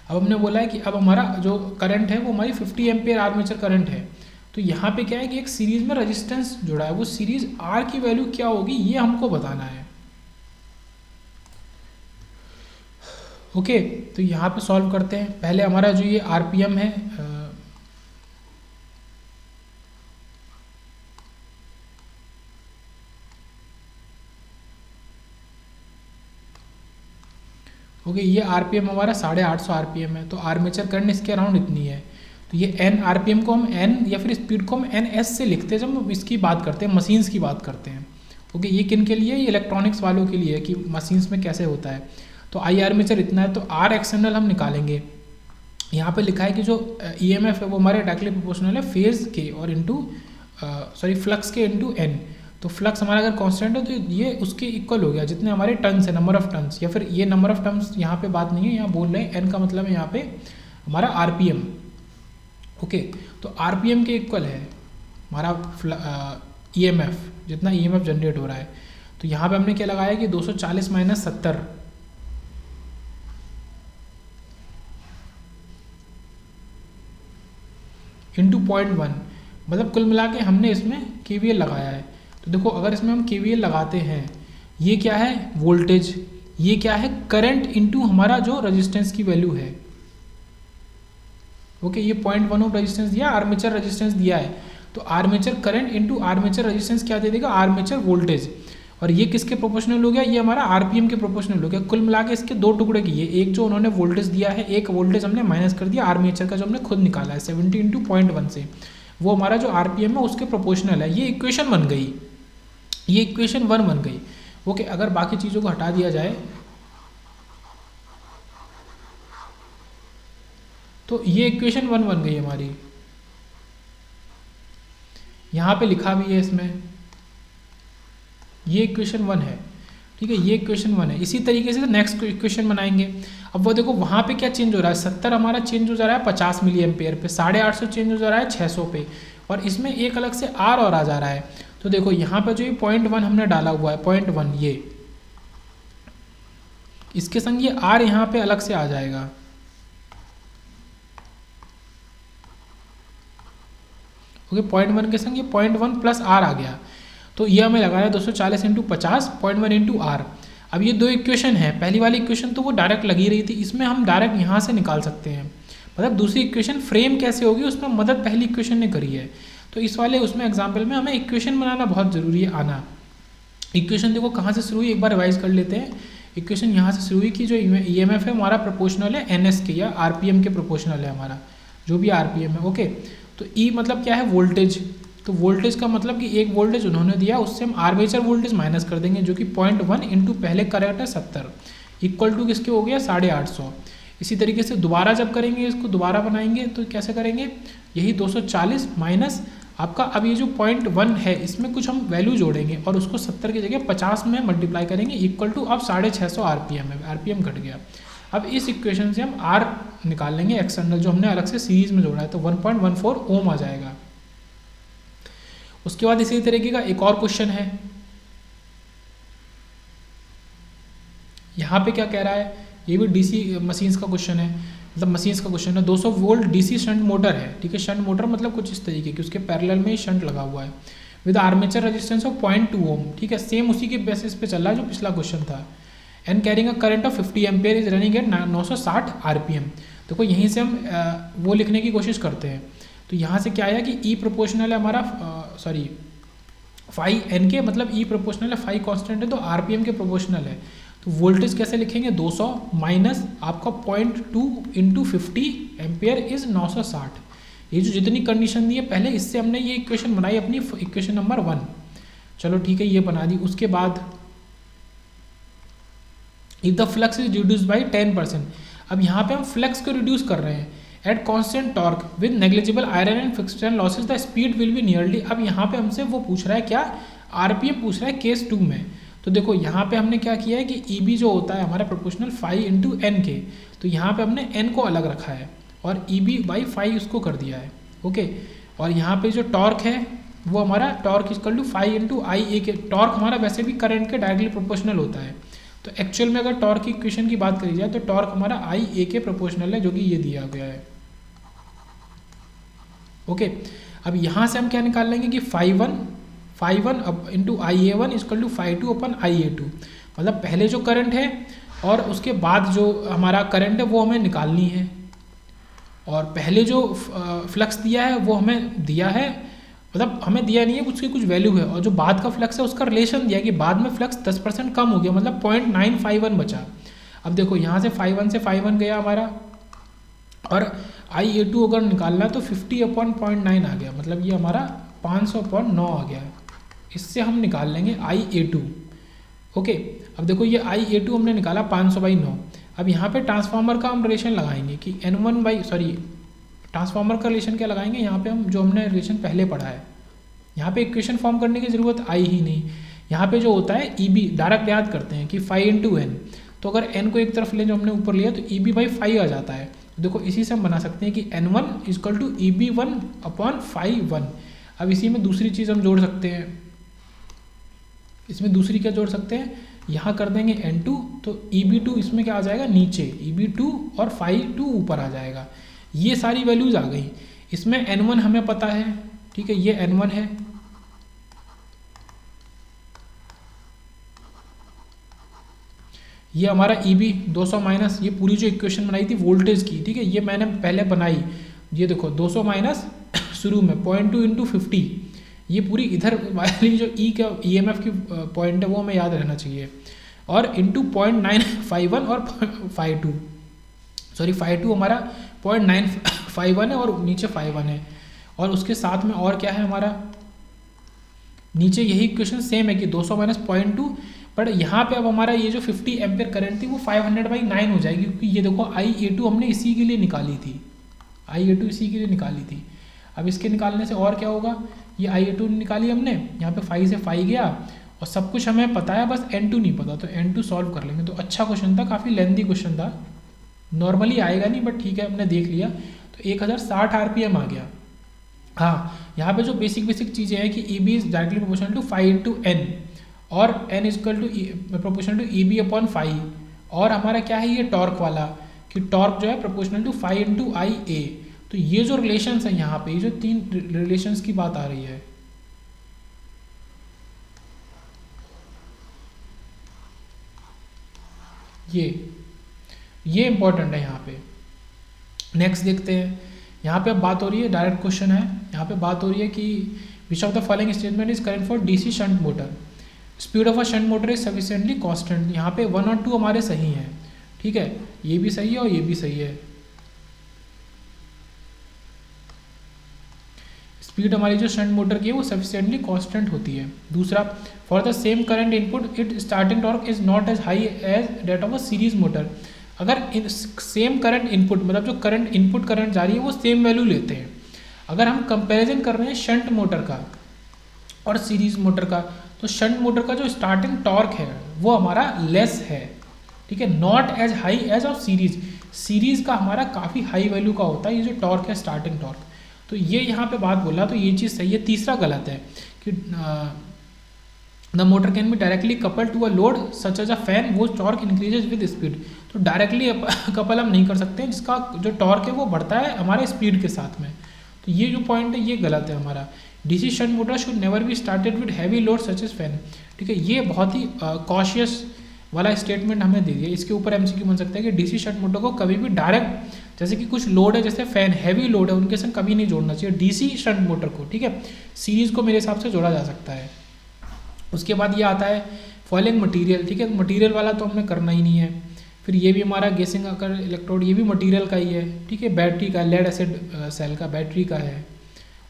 अब हमने बोला है कि अब हमारा जो करंट है वो हमारी 50 एम्पेयर आर्मेचर करंट है। तो यहाँ पे क्या है कि एक सीरीज में रेजिस्टेंस जुड़ा है, वो सीरीज आर की वैल्यू क्या होगी ये हमको बताना है। ओके, तो यहाँ पे सॉल्व करते हैं। पहले हमारा जो ये आरपीएम है, ओके, ये आरपीएम हमारा 850 आरपीएम है, तो आर्मेचर करंट इसके अराउंड इतनी है। तो ये एन आरपीएम को हम एन या फिर स्पीड को हम एन एस से लिखते हैं जब हम इसकी बात करते हैं, मशीन्स की बात करते हैं। ओके, ये किन के लिए, ये इलेक्ट्रॉनिक्स वालों के लिए कि मशीन्स में कैसे होता है। तो आई आर्मेचर इतना है, तो आर एक्सटर्नल हम निकालेंगे। यहाँ पे लिखा है कि जो ईएमएफ है वो हमारे डायरेक्टली प्रोपोर्शनल है फेज के और इंटू फ्लक्स के इंटू एन। तो फ्लक्स हमारा अगर कांस्टेंट है तो ये उसके इक्वल हो गया जितने हमारे टन्स है, नंबर ऑफ टन्स, या फिर ये नंबर ऑफ टन्स यहाँ पे बात नहीं है, यहाँ बोल रहे हैं एन का मतलब है यहाँ पे हमारा आरपीएम। ओके, तो आरपीएम के इक्वल है हमारा ईएमएफ, जितना ईएमएफ जनरेट हो रहा है। तो यहाँ पे हमने क्या लगाया कि 240 माइनस 70 इंटू 0.1, मतलब कुल मिला के हमने इसमें केवीएल लगाया है। तो देखो अगर इसमें हम केवीएल लगाते हैं, ये क्या है वोल्टेज, ये क्या है करंट इंटू हमारा जो रेजिस्टेंस की वैल्यू है। ओके, ये 0.1 ओम रेजिस्टेंस दिया, आर्मेचर रेजिस्टेंस दिया है, तो armature current into armature resistance क्या दे देगा आर्मेचर वोल्टेज। और ये किसके प्रोपोर्शनल हो गया, ये हमारा आरपीएम के प्रोपोर्शनल हो गया। कुल मिला के इसके दो टुकड़े किए, एक जो उन्होंने वोल्टेज दिया है, एक वोल्टेज हमने माइनस कर दिया आर्मेचर का जो हमने खुद निकाला है 70 इंटू 0.1 से, वो हमारा जो आरपीएम है उसके प्रोपोर्शनल है। ये इक्वेशन बन गई, ये इक्वेशन 1 बन गई। ओके, अगर बाकी चीज़ों को हटा दिया जाए तो ये इक्वेशन 1 बन गई हमारी, यहाँ पे लिखा भी है इसमें, ये इक्वेशन 1 है। ठीक है, ये इक्वेशन 1 है। इसी तरीके से नेक्स्ट इक्वेशन बनाएंगे। अब वो देखो वहाँ पे क्या चेंज हो रहा है, 70 हमारा चेंज हो जा रहा है 50 मिली एम्पेयर पे, 850 चेंज हो जा रहा है 600 पे, और इसमें एक अलग से R और आ जा रहा है। तो देखो यहाँ पे जो ये 0.1 हमने डाला हुआ है, 0.1 ये, इसके संग ये R यहाँ पे अलग से आ जाएगा। ओके, 0.1 के संग ये 0.1 प्लस R आ गया। तो ये हमें लगा है 240 इंटू 50, 0.1 इंटू R। अब ये दो इक्वेशन है, पहली वाली इक्वेशन तो वो डायरेक्ट लगी रही थी, इसमें हम डायरेक्ट यहाँ से निकाल सकते हैं। मतलब दूसरी इक्वेशन फ्रेम कैसे होगी उसमें मदद पहली इक्वेशन ने करी है। तो इस वाले उसमें एग्जाम्पल में हमें इक्वेशन बनाना बहुत ज़रूरी है आना। इक्वेशन देखो कहाँ से शुरू हुई, एक बार रिवाइज कर लेते हैं। इक्वेशन यहाँ से शुरू हुई कि जो EMF है हमारा प्रोपोर्शनल है NS के या RPM के प्रोपोर्शनल है हमारा, जो भी RPM है। ओके, तो E मतलब क्या है, वोल्टेज। तो वोल्टेज का मतलब कि एक वोल्टेज उन्होंने दिया, उससे हम आर्मेचर वोल्टेज माइनस कर देंगे, जो कि 0.1 इंटू पहले करंट है 70 इक्वल टू किसके हो गया 850। इसी तरीके से दोबारा जब करेंगे, इसको दोबारा बनाएंगे तो कैसे करेंगे, यही 240 माइनस आपका, अब ये जो 0.1 है इसमें कुछ हम वैल्यू जोड़ेंगे और उसको 70 की जगह 50 में मल्टीप्लाई करेंगे, इक्वल टू अब 650 RPM है, RPM घट गया। अब इस इक्वेशन से हम R निकाल लेंगे एक्सटर्नल, जो हमने अलग से सीरीज में जोड़ा है, तो 1.14 ओम आ जाएगा। उसके बाद इसी तरीके का एक और क्वेश्चन है, यहाँ पे क्या कह रहा है, ये भी DC मशीन्स का क्वेश्चन है, मतलब मशीन्स का क्वेश्चन है। 200 वोल्ट DC शंट मोटर है, ठीक है। शंट मोटर मतलब कुछ इस तरीके की, उसके पैरेलल में शंट लगा हुआ है विद आर्मेचर रेजिस्टेंस ऑफ 0.2 ओम, ठीक है। सेम उसी के बेसिस पे चल रहा है जो पिछला क्वेश्चन था। And carrying a current of 50 ampere is running at 960 RPM। देखो यहीं से हम वो लिखने की कोशिश करते हैं। तो यहाँ से क्या आया कि E प्रोपोर्शनल है हमारा, सॉरी फाई N के, मतलब E प्रोपोर्शनल है, फाई कांस्टेंट है तो RPM के प्रोपोर्शनल है। तो वोल्टेज कैसे लिखेंगे, 200 माइनस आपका 0.2 इंटू 50 एम्पियर इज 960। ये जो जितनी कंडीशन दी है पहले, इससे हमने ये इक्वेशन बनाई अपनी इक्वेशन नंबर 1। चलो ठीक है, ये बना दी। उसके बाद if the flux is reduce by 10%, अब यहाँ पे हम फ्लक्स को रिड्यूस कर रहे हैं at constant torque with negligible iron and friction losses the speed will be nearly. अब यहाँ पे हमसे वो पूछ रहा है क्या, RPM पूछ रहा है केस 2 में। तो देखो यहाँ पे हमने क्या किया है कि EB जो होता है हमारा प्रोपोर्शनल 5 इंटू N के, तो यहाँ पे हमने N को अलग रखा है और EB बाई 5 उसको कर दिया है। ओके, और यहाँ पे जो टॉर्क है वो हमारा torque equal to 5 into IA के, टॉर्क हमारा वैसे भी करंट के डायरेक्टली प्रोपोर्शनल होता है। तो एक्चुअल में अगर टॉर्क की इक्वेशन की बात करी जाए तो टॉर्क हमारा IA के प्रोपोर्शनल है, जो कि ये दिया गया है। ओके, अब यहाँ से हम क्या निकाल लेंगे कि 5.1 into IA1 equal to 5.2 upon IA2, मतलब पहले जो करंट है और उसके बाद जो हमारा करंट है वो हमें निकालनी है। और पहले जो फ्लक्स दिया है वो हमें दिया है, मतलब हमें दिया नहीं है, उसकी कुछ वैल्यू है। और जो बाद का फ्लक्स है उसका रिलेशन दिया कि बाद में फ्लक्स 10% कम हो गया, मतलब 0.951 बचा। अब देखो यहाँ से 5.1 से 5.1 गया हमारा, और IA2 अगर निकालना है तो 50/0.9 आ गया, मतलब ये हमारा 500/9 आ गया। इससे हम निकाल लेंगे IA2। ओके, अब देखो ये IA2 हमने निकाला 500/9। अब यहाँ पे ट्रांसफार्मर का हम रिलेशन लगाएंगे कि ट्रांसफार्मर का रिलेशन क्या लगाएंगे, यहाँ पे हम जो हमने रिलेशन पहले पढ़ा है, यहाँ पे इक्वेशन फॉर्म करने की ज़रूरत आई ही नहीं। यहाँ पे जो होता है EB डायरेक्ट याद करते हैं कि 5 इंटू N, तो अगर N को एक तरफ ले जो हमने ऊपर लिया तो EB बाई 5 आ जाता है। तो देखो इसी से हम बना सकते हैं कि N1 इक्वल टू EB1/5/1। अब इसी में दूसरी चीज़ हम जोड़ सकते हैं, इसमें दूसरी क्या जोड़ सकते हैं, यहाँ कर देंगे N2, तो EB2 इसमें क्या आ जाएगा नीचे, EB2 और 5/2 ऊपर आ जाएगा। ये सारी वैल्यूज आ गई। इसमें N1 हमें पता है, ठीक है, ये N1 है। ये हमारा EB 200 माइनस, ये पूरी जो इक्वेशन बनाई थी वोल्टेज की, ठीक है, ये मैंने पहले बनाई। ये देखो 200 माइनस शुरू में 0.2 इंटू 50, ये पूरी इधर वाली जो E का EMF की पॉइंट है वो हमें याद रहना चाहिए, और इंटू 0.951 और 5.2, सॉरी 5.2 हमारा 0.951 है और नीचे 5.1 है। और उसके साथ में और क्या है हमारा, नीचे यही इक्वेशन सेम है कि 200 माइनस 0.2, बट यहाँ पे अब हमारा ये जो 50 एम्पियर करंट थी वो 500/9 हो जाएगी, क्योंकि ये देखो IA2 हमने इसी के लिए निकाली थी, IA2 इसी के लिए निकाली थी। अब इसके निकालने से और क्या होगा, ये IA2 निकाली हमने, यहाँ पे 5 से 5 गया और सब कुछ हमें पता है, बस N2 नहीं पता, तो N2 सॉल्व कर लेंगे। तो अच्छा क्वेश्चन था, काफ़ी लेंथी क्वेश्चन था, नॉर्मली आएगा नहीं बट ठीक है हमने देख लिया। तो 1060 RPM आ गया। हाँ, यहाँ पे जो बेसिक चीज़ें हैं कि E B is directly proportional to five into N, और N is equal to proportional to E B upon five, और हमारा क्या है ये टॉर्क वाला कि टॉर्क जो है प्रोपोर्शनल टू फाइव इंटू आई ए। तो ये जो रिलेशंस है यहाँ पे, ये जो तीन रिलेशंस की बात आ रही है, ये इंपॉर्टेंट है यहाँ पे। नेक्स्ट देखते हैं, यहाँ पे अब बात हो रही है, डायरेक्ट क्वेश्चन है, यहाँ पे बात हो रही है कि विच of the following statement is correct for DC shunt motor, speed of a shunt motor is sufficiently constant. यहाँ पे 1 और 2 हमारे सही हैं, ठीक है, ये भी सही है और ये भी सही है। स्पीड हमारी जो शंट मोटर की है वो सफिशिएंटली कांस्टेंट होती है। दूसरा, for the same current input it starting torque is not as high as that of a series motor. अगर सेम करंट इनपुट, मतलब जो करंट इनपुट करंट जा रही है वो सेम वैल्यू लेते हैं, अगर हम कंपैरिजन कर रहे हैं शंट मोटर का और सीरीज मोटर का, तो शंट मोटर का जो स्टार्टिंग टॉर्क है वो हमारा लेस है, ठीक है, not as high as of series. Series का हमारा काफ़ी हाई वैल्यू का होता है ये जो टॉर्क है, स्टार्टिंग टॉर्क। तो ये यहाँ पे बात बोला, तो ये चीज़ सही है। तीसरा गलत है कि the motor can be directly couple to a load such as a fan वो टॉर्क इंक्रीजेज विद स्पीड। तो डायरेक्टली कपल हम नहीं कर सकते, जिसका जो टॉर्क है वो बढ़ता है हमारे स्पीड के साथ में। तो ये जो पॉइंट है ये गलत है हमारा। DC shunt motor should never be started with heavy load such as fan, ठीक है, ये बहुत ही कॉशियस वाला स्टेटमेंट हमें दे दिया। इसके ऊपर एमसीक्यू बन सकता है कि डीसी शंट मोटर को कभी भी डायरेक्ट, जैसे कि कुछ लोड है जैसे फैन हैवी लोड है, उनके संग कभी नहीं जोड़ना चाहिए डीसी शंट मोटर को, ठीक है। सीरीज को मेरे हिसाब से जोड़ा जा सकता है। उसके बाद ये आता है फॉलोइंग मटेरियल, ठीक है, मटेरियल वाला तो हमें करना ही नहीं है। फिर ये भी हमारा गैसिंग अकर इलेक्ट्रोड, ये भी मटेरियल का ही है, ठीक है, बैटरी का, लेड एसिड सेल का, बैटरी का है।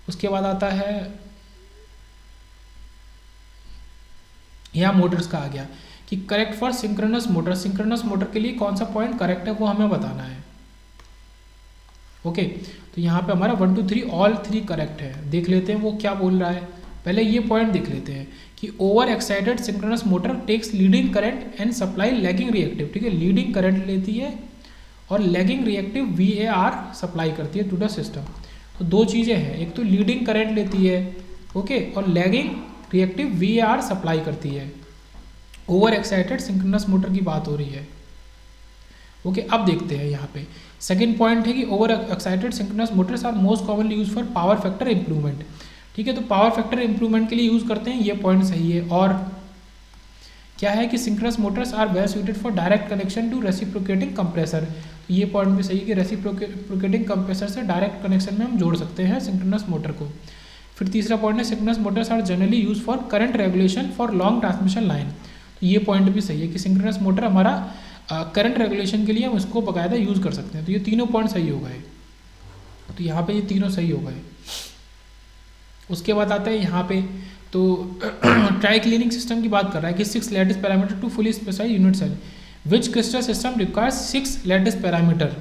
उसके बाद आता है यहाँ मोटर्स का आ गया कि correct for synchronous motor. Synchronous motor के लिए कौन सा पॉइंट करेक्ट है वो हमें बताना है। ओके, तो यहाँ पे हमारा 1 2 3 ऑल 3 करेक्ट है। देख लेते हैं वो क्या बोल रहा है। पहले ये पॉइंट देख लेते हैं कि over excited synchronous motor takes leading current and supply lagging reactive, ठीक है, लीडिंग करंट लेती है और लैगिंग रिएक्टिव VAR सप्लाई करती है टू द सिस्टम। तो दो चीज़ें हैं, एक तो लीडिंग करंट लेती है, ओके, और लैगिंग रिएक्टिव VAR सप्लाई करती है। ओवर एक्साइटेड सिंक्रोनस मोटर की बात हो रही है। ओके, अब देखते हैं यहाँ पे सेकंड पॉइंट है कि over excited synchronous motors are most commonly use for power factor improvement, ठीक है, तो पावर फैक्टर इंप्रूवमेंट के लिए यूज़ करते हैं, ये पॉइंट सही है। और क्या है कि synchronous motors are well suited for direct connection to reciprocating compressor, तो ये पॉइंट भी सही है कि रेसिप्रोकेटिंग कंप्रेसर से डायरेक्ट कनेक्शन में हम जोड़ सकते हैं सिंक्रोनस मोटर को। फिर तीसरा पॉइंट है synchronous motors are generally use for current regulation for long transmission line, तो ये पॉइंट भी सही है कि सिंक्रोनस मोटर हमारा करंट रेगुलेशन के लिए हम उसको बाकायदा यूज़ कर सकते हैं। तो ये तीनों पॉइंट सही हो गए, तो यहाँ पे ये तीनों सही हो गए। उसके बाद आता है यहाँ पे तो ट्राई क्लीनिंग सिस्टम की बात कर रहा है कि 6 lattice parameter to fully specified unit cell which crystal system requires 6 lattice parameter,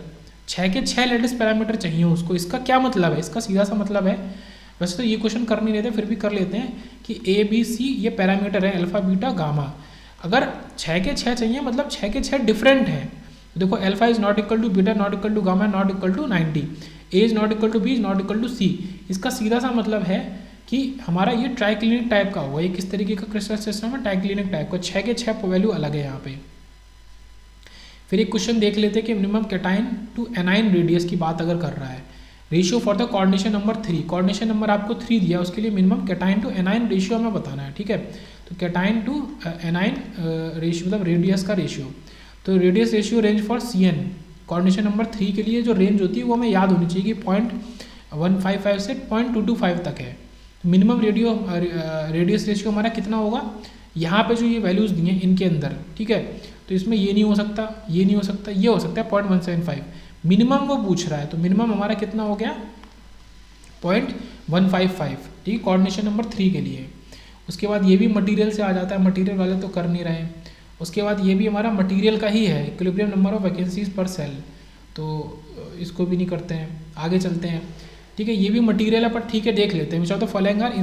6 के 6 लैटिस पैरामीटर चाहिए उसको। इसका क्या मतलब है? इसका सीधा सा मतलब है, वैसे तो ये क्वेश्चन कर नहीं रहते फिर भी कर लेते हैं कि A B C ये पैरामीटर है, अल्फा बीटा गामा। अगर 6 के 6 चाहिए मतलब 6 के 6 डिफरेंट हैं। देखो alpha is not equal to beta not equal to gamma not equal to 90, A is not equal to B is not equal to C. इसका सीधा सा मतलब है कि हमारा ये ट्राइक्लिनिक टाइप का हुआ। ये किस तरीके का क्रिस्टल सिस्टम है? ट्राइक्लिनिक टाइप का। 6 के 6 वैल्यू अलग है यहाँ पे। फिर एक क्वेश्चन देख लेते हैं कि minimum cation to anion radius की बात अगर कर रहा है, ratio for the coordination number 3, coordination number आपको 3 दिया, उसके लिए minimum cation to anion ratio हमें बताना है, ठीक है। तो कैटाइन टू एनाइन रेशियो मतलब रेडियस का रेशियो, तो radius ratio range for CN coordination number 3 के लिए जो रेंज होती है वो हमें याद होनी चाहिए कि 0.155 से 0.225 तक है। मिनिमम रेडियस रेशियो हमारा कितना होगा? यहाँ पे जो ये वैल्यूज़ दिए हैं इनके अंदर, ठीक है, तो इसमें ये नहीं हो सकता, ये नहीं हो सकता, ये हो सकता है 0.175। मिनिमम वो पूछ रहा है, तो मिनिमम हमारा कितना हो गया? 0.155, ठीक है, कोऑर्डिनेशन नंबर 3 के लिए। उसके बाद ये भी मटेरियल से आ जाता है, मटेरियल वाले तो कर नहीं रहे। उसके बाद ये भी हमारा मटेरियल का ही है, इक्विलिब्रियम नंबर ऑफ वैकेंसीज पर सेल, तो इसको भी नहीं करते हैं। आगे चलते हैं, ठीक है, ये भी मटेरियल है पर ठीक है देख लेते हैं। Which of the following are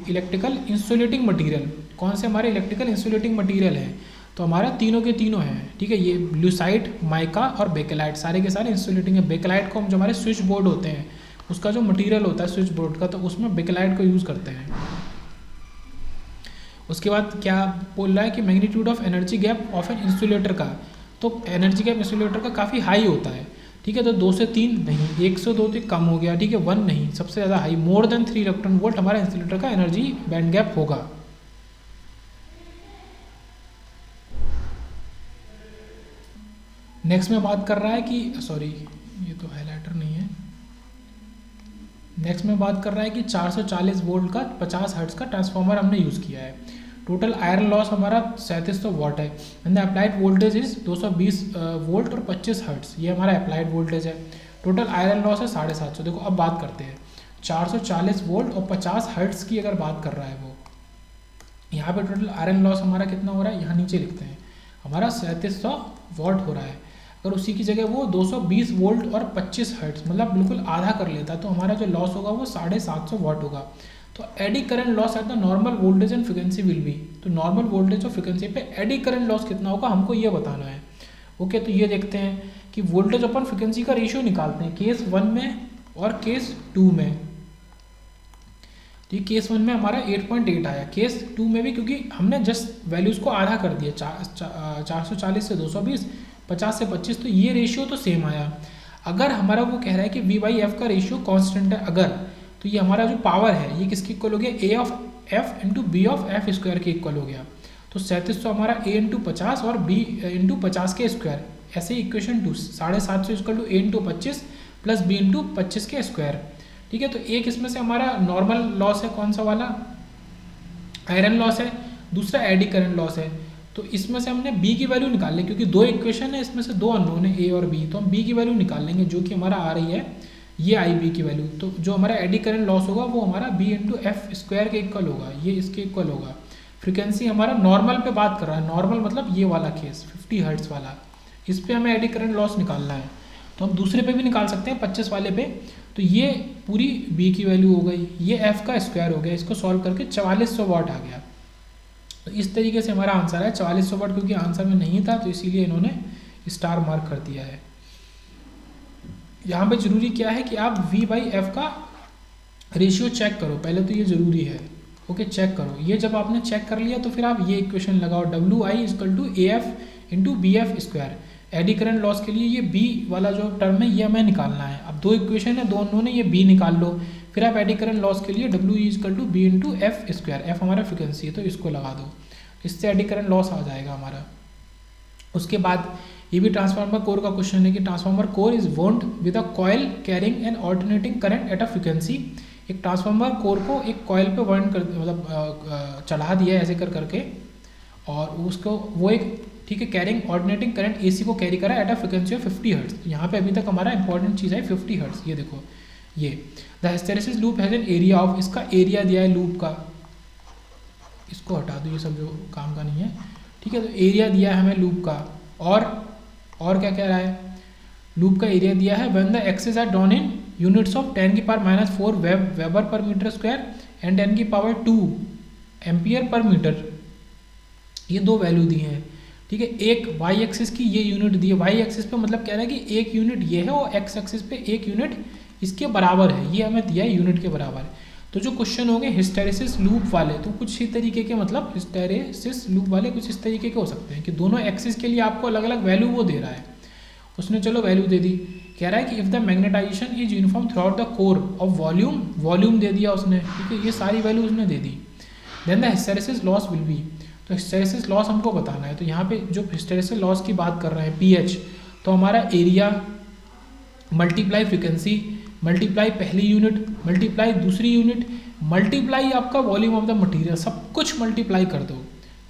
electrical insulating material, कौन से हमारे इलेक्ट्रिकल इंसुलेटिंग मटेरियल है? तो हमारा तीनों के तीनों हैं, ठीक है, ये लूसाइट, माइका और बेकेलाइट, सारे के सारे इंसुलेटिंग है। बेकेलाइट को हम जो हमारे स्विच बोर्ड होते हैं उसका जो मटेरियल होता है स्विच बोर्ड का, तो उसमें बेकेलाइट को यूज़ करते हैं। उसके बाद क्या बोल रहा है कि magnitude of energy gap of an insulator का, तो एनर्जी गैप इंसुलेटर का काफ़ी हाई होता है, ठीक है। तो 2 से 3 नहीं, 1 से 2 तो कम हो गया, ठीक है। 1 नहीं, सबसे ज़्यादा high, more than 3 electron volt हमारा इंसुलेटर का एनर्जी बैंड गैप होगा। नेक्स्ट में बात कर रहा है कि सॉरी ये तो हाइलाइटर नहीं है। नेक्स्ट में बात कर रहा है कि 440 वोल्ट का 50 हर्ट्ज का ट्रांसफार्मर हमने यूज़ किया है। टोटल आयरन लॉस हमारा 3700 वाट है and the applied voltage is 220 volt और 25 हर्ट्ज, ये हमारा अप्लाइड वोल्टेज है। टोटल आयरन लॉस है 750। देखो अब बात करते हैं 440 वोल्ट और 50 हर्ट्ज की अगर बात कर रहा है वो, यहाँ पे टोटल आयरन लॉस हमारा कितना हो रहा है, यहाँ नीचे लिखते हैं, हमारा 3700 वाट हो रहा है। अगर उसी की जगह वो 220 वोल्ट और 25 हर्ट्ज मतलब बिल्कुल आधा कर लेता है, तो हमारा जो लॉस होगा वो 750 वाट होगा। तो AD current loss at the normal voltage and frequency will be, तो नॉर्मल वोल्टेज और फ्रिक्वेंसी पे एडी करंट लॉस कितना होगा हमको ये बताना है। ओके, तो ये देखते हैं कि वोल्टेज अपन फ्रिक्वेंसी का रेशियो निकालते हैं केस 1 में और केस 2 में। तो ये केस 1 में हमारा 8.8 आया, केस 2 में भी क्योंकि हमने जस्ट वैल्यूज को आधा कर दिया, 440 से 220, 50 से 25, तो ये रेशियो तो सेम आया। अगर हमारा वो कह रहा है कि V/F का रेशियो कांस्टेंट है अगर, तो ये हमारा जो पावर है ये किसके इक्वल हो गया, A of F into B of F square के इक्वल हो गया। तो 3700 हमारा A इंटू 50 और B इंटू 50 के स्क्वायर, ऐसे equation 2 750 equal to A into 25 plus B into 25 के स्क्वायर, ठीक है। तो एक इसमें से हमारा नॉर्मल लॉस है, कौन सा वाला, आयरन लॉस है, दूसरा एडी करंट लॉस है। तो इसमें से हमने B की वैल्यू निकाल लें, क्योंकि 2 इक्वेशन है, इसमें से 2 अननोन है A और B, तो हम B की वैल्यू निकाल लेंगे जो कि हमारा आ रही है ये IB की वैल्यू। तो जो हमारा एडी करंट लॉस होगा वो हमारा B इंटू F स्क्वायर के इक्वल होगा, ये इसके इक्वल होगा। फ्रीक्वेंसी हमारा नॉर्मल पे बात कर रहा है, नॉर्मल मतलब ये वाला केस 50 हर्ट्ज वाला, इस पर हमें एडी करंट लॉस निकालना है। तो हम दूसरे पे भी निकाल सकते हैं 25 वाले पे। तो ये पूरी B की वैल्यू हो गई, ये F का स्क्वायर हो गया, इसको सॉल्व करके 4400 वाट आ गया। तो इस तरीके से हमारा आंसर है 4400 वाट, क्योंकि आंसर में नहीं था तो इसीलिए इन्होंने स्टार मार्क कर दिया है। यहाँ पे जरूरी क्या है कि आप V/F का रेशियो चेक करो, पहले तो ये ज़रूरी है। ओके, चेक करो, ये जब आपने चेक कर लिया तो फिर आप ये इक्वेशन लगाओ, WI equal to AF into BF square. Eddy current loss के लिए ये B वाला जो टर्म है ये हमें निकालना है। अब 2 इक्वेशन है, दोनों ने ये B निकाल लो, फिर आप एडी करंट लॉस के लिए WE equal to B into F square, F हमारा फ्रिक्वेंसी है तो इसको लगा दो, इससे एडी करंट लॉस आ जाएगा हमारा। उसके बाद ये भी ट्रांसफार्मर कोर का क्वेश्चन है कि transformer core is wound with a coil carrying an alternating current at a frequency. एक ट्रांसफार्मर कोर को एक कॉइल पे वाउंड कर मतलब चढ़ा दिया ऐसे कर करके, और उसको वो एक ठीक है कैरिंग ऑल्टरनेटिंग करंट AC को कैरी करा eight a frequency of 50 hertz. तो यहाँ पे अभी तक हमारा इंपॉर्टेंट चीज़ है 50 हर्ट्ज। ये देखो, ये the hysteresis loop has an area of, इसका एरिया दिया है लूप का, इसको हटा दो, ये सब जो काम का नहीं है, ठीक है। तो एरिया दिया है हमें लूप का, और क्या कह रहा है, लूप का एरिया दिया है when the axes are drawn in units of 10⁻⁻⁴ weber per metre square and 10⁻², ampere per metre. ये 2 वैल्यू दी हैं, ठीक है। एक y एक्सिस की ये यूनिट दी है, y एक्सिस पे मतलब कह रहा है कि एक यूनिट ये है और x एक्सिस पे एक यूनिट इसके बराबर है, ये हमें दिया है यूनिट के बराबर। तो जो क्वेश्चन होंगे हिस्टेरेसिस लूप वाले, तो कुछ इसी तरीके के, मतलब हिस्टेरेसिस लूप वाले कुछ इस तरीके के हो सकते हैं कि दोनों एक्सिस के लिए आपको अलग अलग वैल्यू वो दे रहा है, उसने चलो वैल्यू दे दी। कह रहा है कि if the magnetization is uniform throughout the core of volume दे दिया उसने, ठीक है, ये सारी वैल्यू उसने दे दी। Then the hysteresis loss will be, तो हिस्टेरेसिस लॉस हमको बताना है। तो यहाँ पे जो हिस्टेरेसिस लॉस की बात कर रहे हैं PH, तो हमारा एरिया मल्टीप्लाई फ्रिक्वेंसी मल्टीप्लाई पहली यूनिट मल्टीप्लाई दूसरी यूनिट मल्टीप्लाई आपका वॉल्यूम ऑफ द मटेरियल, सब कुछ मल्टीप्लाई कर दो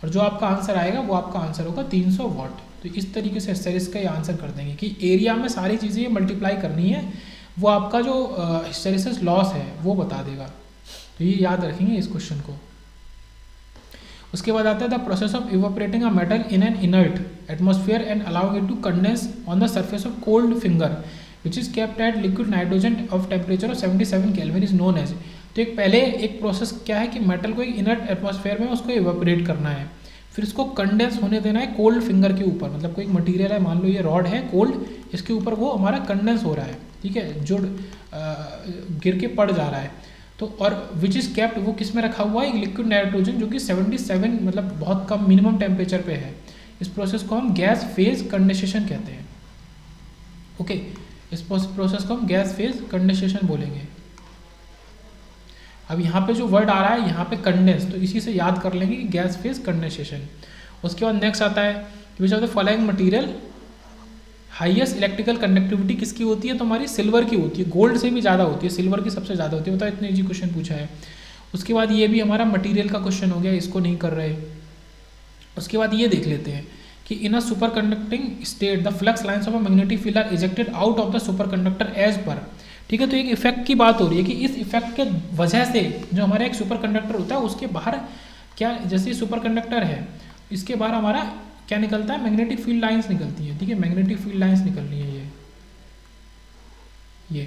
और जो आपका आंसर आएगा वो आपका आंसर होगा 300 वाट। तो इस तरीके से हिस्टेरेसिस का ये आंसर कर देंगे कि एरिया में सारी चीज़ें मल्टीप्लाई करनी है, वो आपका जो हिस्टेरेसिस लॉस है वो बता देगा। तो ये याद रखेंगे इस क्वेश्चन को। उसके बाद आता है the process of evaporating a metal in an inert atmosphere and allowing it to condense on the surface of cold finger which is kept at liquid nitrogen of temperature of 77 kelvin is known as. तो एक पहले एक प्रोसेस क्या है कि मेटल को एक इनर्ट एटमॉस्फेयर में उसको इवोपरेट करना है, फिर इसको कंडेंस होने देना है कोल्ड फिंगर के ऊपर। मतलब कोई मटेरियल है, मान लो ये रॉड है कोल्ड, इसके ऊपर वो हमारा कंडेंस हो रहा है, ठीक है। जो गिर के पड़ जा रहा है। तो और विच इज़ केप्ट, वो किस में रखा हुआ है, लिक्विड नाइट्रोजन, जो कि 77 मतलब बहुत कम मिनिमम टेम्परेचर पे है। इस प्रोसेस को हम गैस फेज कंडेंसेशन कहते हैं। ओके, इस प्रोसेस को हम गैस फेज कंडेंसेशन बोलेंगे। अब यहाँ पे जो वर्ड आ रहा है यहाँ पे कंडेंस, तो इसी से याद कर लेंगे कि गैस फेज कंडेंसेशन। उसके बाद नेक्स्ट आता है विच of the following material highest electrical conductivity किसकी होती है, तो हमारी सिल्वर की होती है। गोल्ड से भी ज़्यादा होती है, सिल्वर की सबसे ज़्यादा होती है। बताओ, इतने इजी क्वेश्चन पूछा है। उसके बाद ये भी हमारा मटेरियल का क्वेश्चन हो गया, इसको नहीं कर रहे। उसके बाद ये देख लेते हैं कि in a super conducting state the flux lines of a magnetic field are ejected out of the super conductor as per. ठीक है, तो एक इफेक्ट की बात हो रही है कि इस इफेक्ट के वजह से जो हमारा एक सुपर कंडक्टर होता है उसके बाहर क्या, जैसे सुपर कंडक्टर है इसके बाहर हमारा क्या निकलता है, मैग्नेटिक फील्ड लाइंस निकलती है। ठीक है, मैग्नेटिक फील्ड लाइंस निकल रही है, ये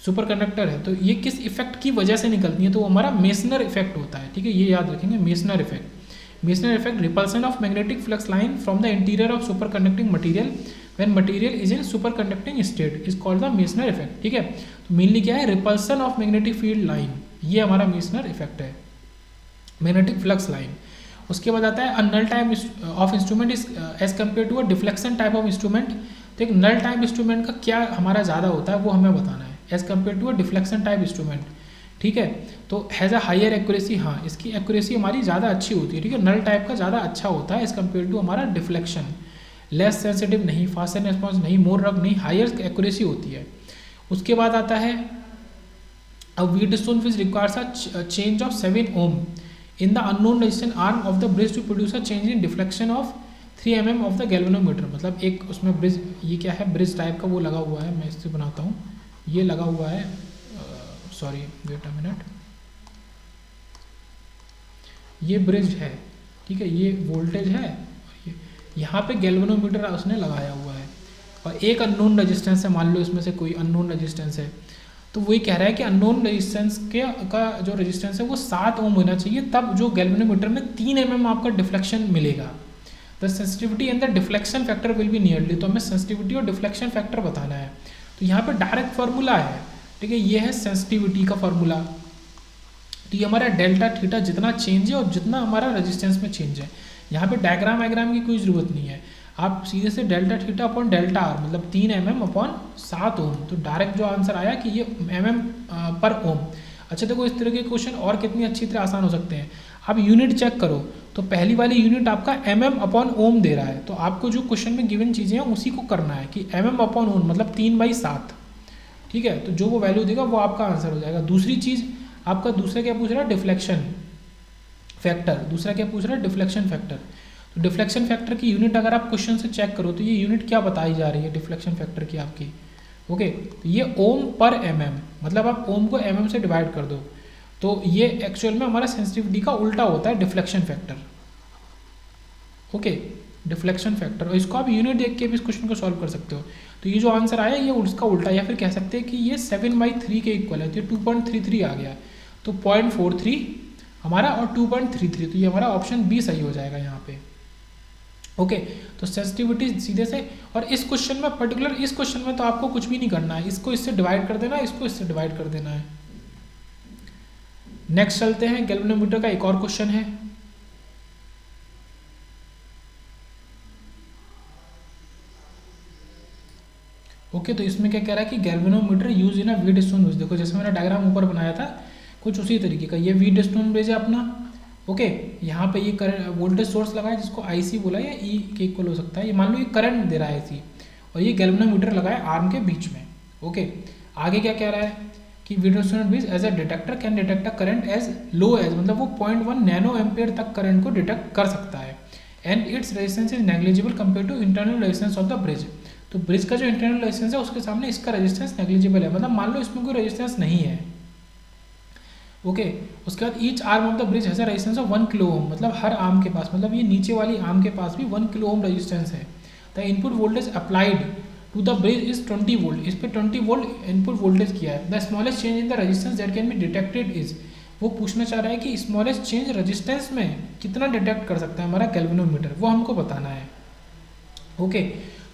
सुपर कंडक्टर है, तो ये किस इफेक्ट की वजह से निकलती है, तो हमारा मेसनर इफेक्ट होता है। ठीक है, ये याद रखेंगे, Meissner effect. Meissner effect repulsion of magnetic flux line from the interior of super conducting material when material is in super conducting state is called the Meissner effect. ठीक है, तो मेनली क्या है, repulsion of magnetic field line, ये हमारा मेसनर इफेक्ट है, मैग्नेटिक फ्लक्स लाइन। उसके बाद आता है a null type of instrument is as compare to a deflection type of instrument. तो एक नल टाइप इंस्ट्रूमेंट का क्या हमारा ज़्यादा होता है वो हमें बताना है, as compare to a deflection type instrument. ठीक है, तो हैज़ अ हायर एक्यूरेसी, हाँ इसकी एक्यूरेसी हमारी ज़्यादा अच्छी होती है। ठीक है, नल टाइप का ज़्यादा अच्छा होता है एज कम्पेयर टू हमारा डिफ्लेक्शन। लेस सेंसिटिव नहीं, फास्टर रिस्पॉन्स नहीं, मोर रग नहीं, हायर एक्यूरेसी होती है। उसके बाद आता है a Wheatstone which requires a change of 7 ohm in the unknown resistance arm of the bridge to produce a change in deflection of 3 mm of the galvanometer। मतलब एक उसमें ब्रिज, ये क्या है, ब्रिज टाइप का वो लगा हुआ है, मैं इससे बनाता हूँ, ये लगा हुआ है, सॉरी वेट अ मिनट, ये ब्रिज है। ठीक है, ये वोल्टेज है, यहाँ पे गैल्वेनोमीटर उसने लगाया हुआ है और एक अननोन रेजिस्टेंस है, मान लो इसमें से कोई अननोन रेजिस्टेंस है, तो वही कह रहा है कि अननोन रेजिस्टेंस का जो रेजिस्टेंस है वो 7 ओम होना चाहिए, तब जो गैल्वेनोमीटर में 3 mm आपका डिफ्लेक्शन मिलेगा। The sensitivity and the deflection factor will be nearly, तो हमें सेंसिटिविटी और डिफ्लेक्शन फैक्टर बताना है। तो यहाँ पे डायरेक्ट फार्मूला है। ठीक है, ये है सेंसिटिविटी का फार्मूला, तो ये हमारा डेल्टा थीटा जितना चेंज है और जितना हमारा रेजिस्टेंस में चेंज है। यहाँ पे डायग्राम वायग्राम की कोई ज़रूरत नहीं है, आप सीधे से delta theta upon delta R मतलब 3 mm अपॉन 7 ओम, तो डायरेक्ट जो आंसर आया कि ये mm पर ओम। अच्छा देखो, इस तरह के क्वेश्चन और कितनी अच्छी तरह आसान हो सकते हैं। आप यूनिट चेक करो तो पहली वाली यूनिट आपका mm अपॉन ओम दे रहा है, तो आपको जो क्वेश्चन में गिवन चीज़ें हैं उसी को करना है कि mm अपॉन ओम मतलब 3/7। ठीक है, तो जो वो वैल्यू देगा वो आपका आंसर हो जाएगा। दूसरी चीज़ आपका दूसरा क्या पूछ रहा है, डिफ्लेक्शन फैक्टर। दूसरा क्या पूछ रहा है, डिफ्लेक्शन फैक्टर। तो डिफ्लेक्शन फैक्टर की यूनिट अगर आप क्वेश्चन से चेक करो तो ये यूनिट क्या बताई जा रही है डिफ्लेक्शन फैक्टर की आपकी। ओके, तो ये ओम पर mm, मतलब आप ओम को mm से डिवाइड कर दो, तो ये एक्चुअल में हमारा सेंसिटिविटी का उल्टा होता है deflection factor. Okay, deflection factor, और इसको आप यूनिट देख के भी इस क्वेश्चन को सॉल्व कर सकते हो। तो ये जो आंसर आया ये उसका उल्टा, या फिर कह सकते हैं कि ये 7/3 के इक्वल है, तो ये 2.33 आ गया, तो 0.43 हमारा और 2.33, तो ये हमारा ऑप्शन बी सही हो जाएगा यहाँ पे। ओके, तो सेंसिटिविटी सीधे से, और इस क्वेश्चन में पर्टिकुलर इस क्वेश्चन में तो आपको कुछ भी नहीं करना है, इसको इससे डिवाइड कर देना है, इसको इससे डिवाइड कर देना है। नेक्स्ट चलते हैं, गैल्वेनोमीटर का एक और क्वेश्चन है। ओके, तो इसमें क्या कह रहा है कि galvanometer use in a Wheatstone bridge. देखो जैसे मैंने डायग्राम ऊपर बनाया था कुछ उसी तरीके का, ये व्हीटस्टोन ब्रिज है अपना। ओके, यहाँ पे ये करंट वोल्टेज सोर्स लगा है जिसको IC बोला है, या E के इक्वल हो सकता है, ये मान लो ये करंट दे रहा है IC, और ये गैल्वेनोमीटर लगा है आर्म के बीच में। ओके, आगे क्या कह रहा है कि Wheatstone bridge as a detector can detect a current as low as, मतलब वो 0.1 नैनो एम्पियर तक करंट को डिटेक्ट कर सकता है, and it's resistance is negligible compare to internal resistance of the bridge. तो ब्रिज का जो इंटरनल रेजिस्टेंस है उसके सामने इसका रेजिस्टेंस नेग्लिजिबल है, मतलब मान लो इसमें कोई रेजिस्टेंस नहीं है। ओके, उसके बाद each arm of the bridge has a resistance of 1 kilo ओम, मतलब हर आर्म के पास, मतलब ये नीचे वाली आर्म के पास भी 1 किलो ओम रेजिस्टेंस है। The input voltage applied to the bridge is 20 volt, इस पर 20 वोल्ट इनपुट वोल्टेज किया है। The smallest change in the resistance that can be detected is, वो पूछना चाह रहा है कि स्मॉलेस्ट चेंज रेजिस्टेंस में कितना डिटेक्ट कर सकता है हमारा गैल्वेनोमीटर, वो हमको बताना है। ओके,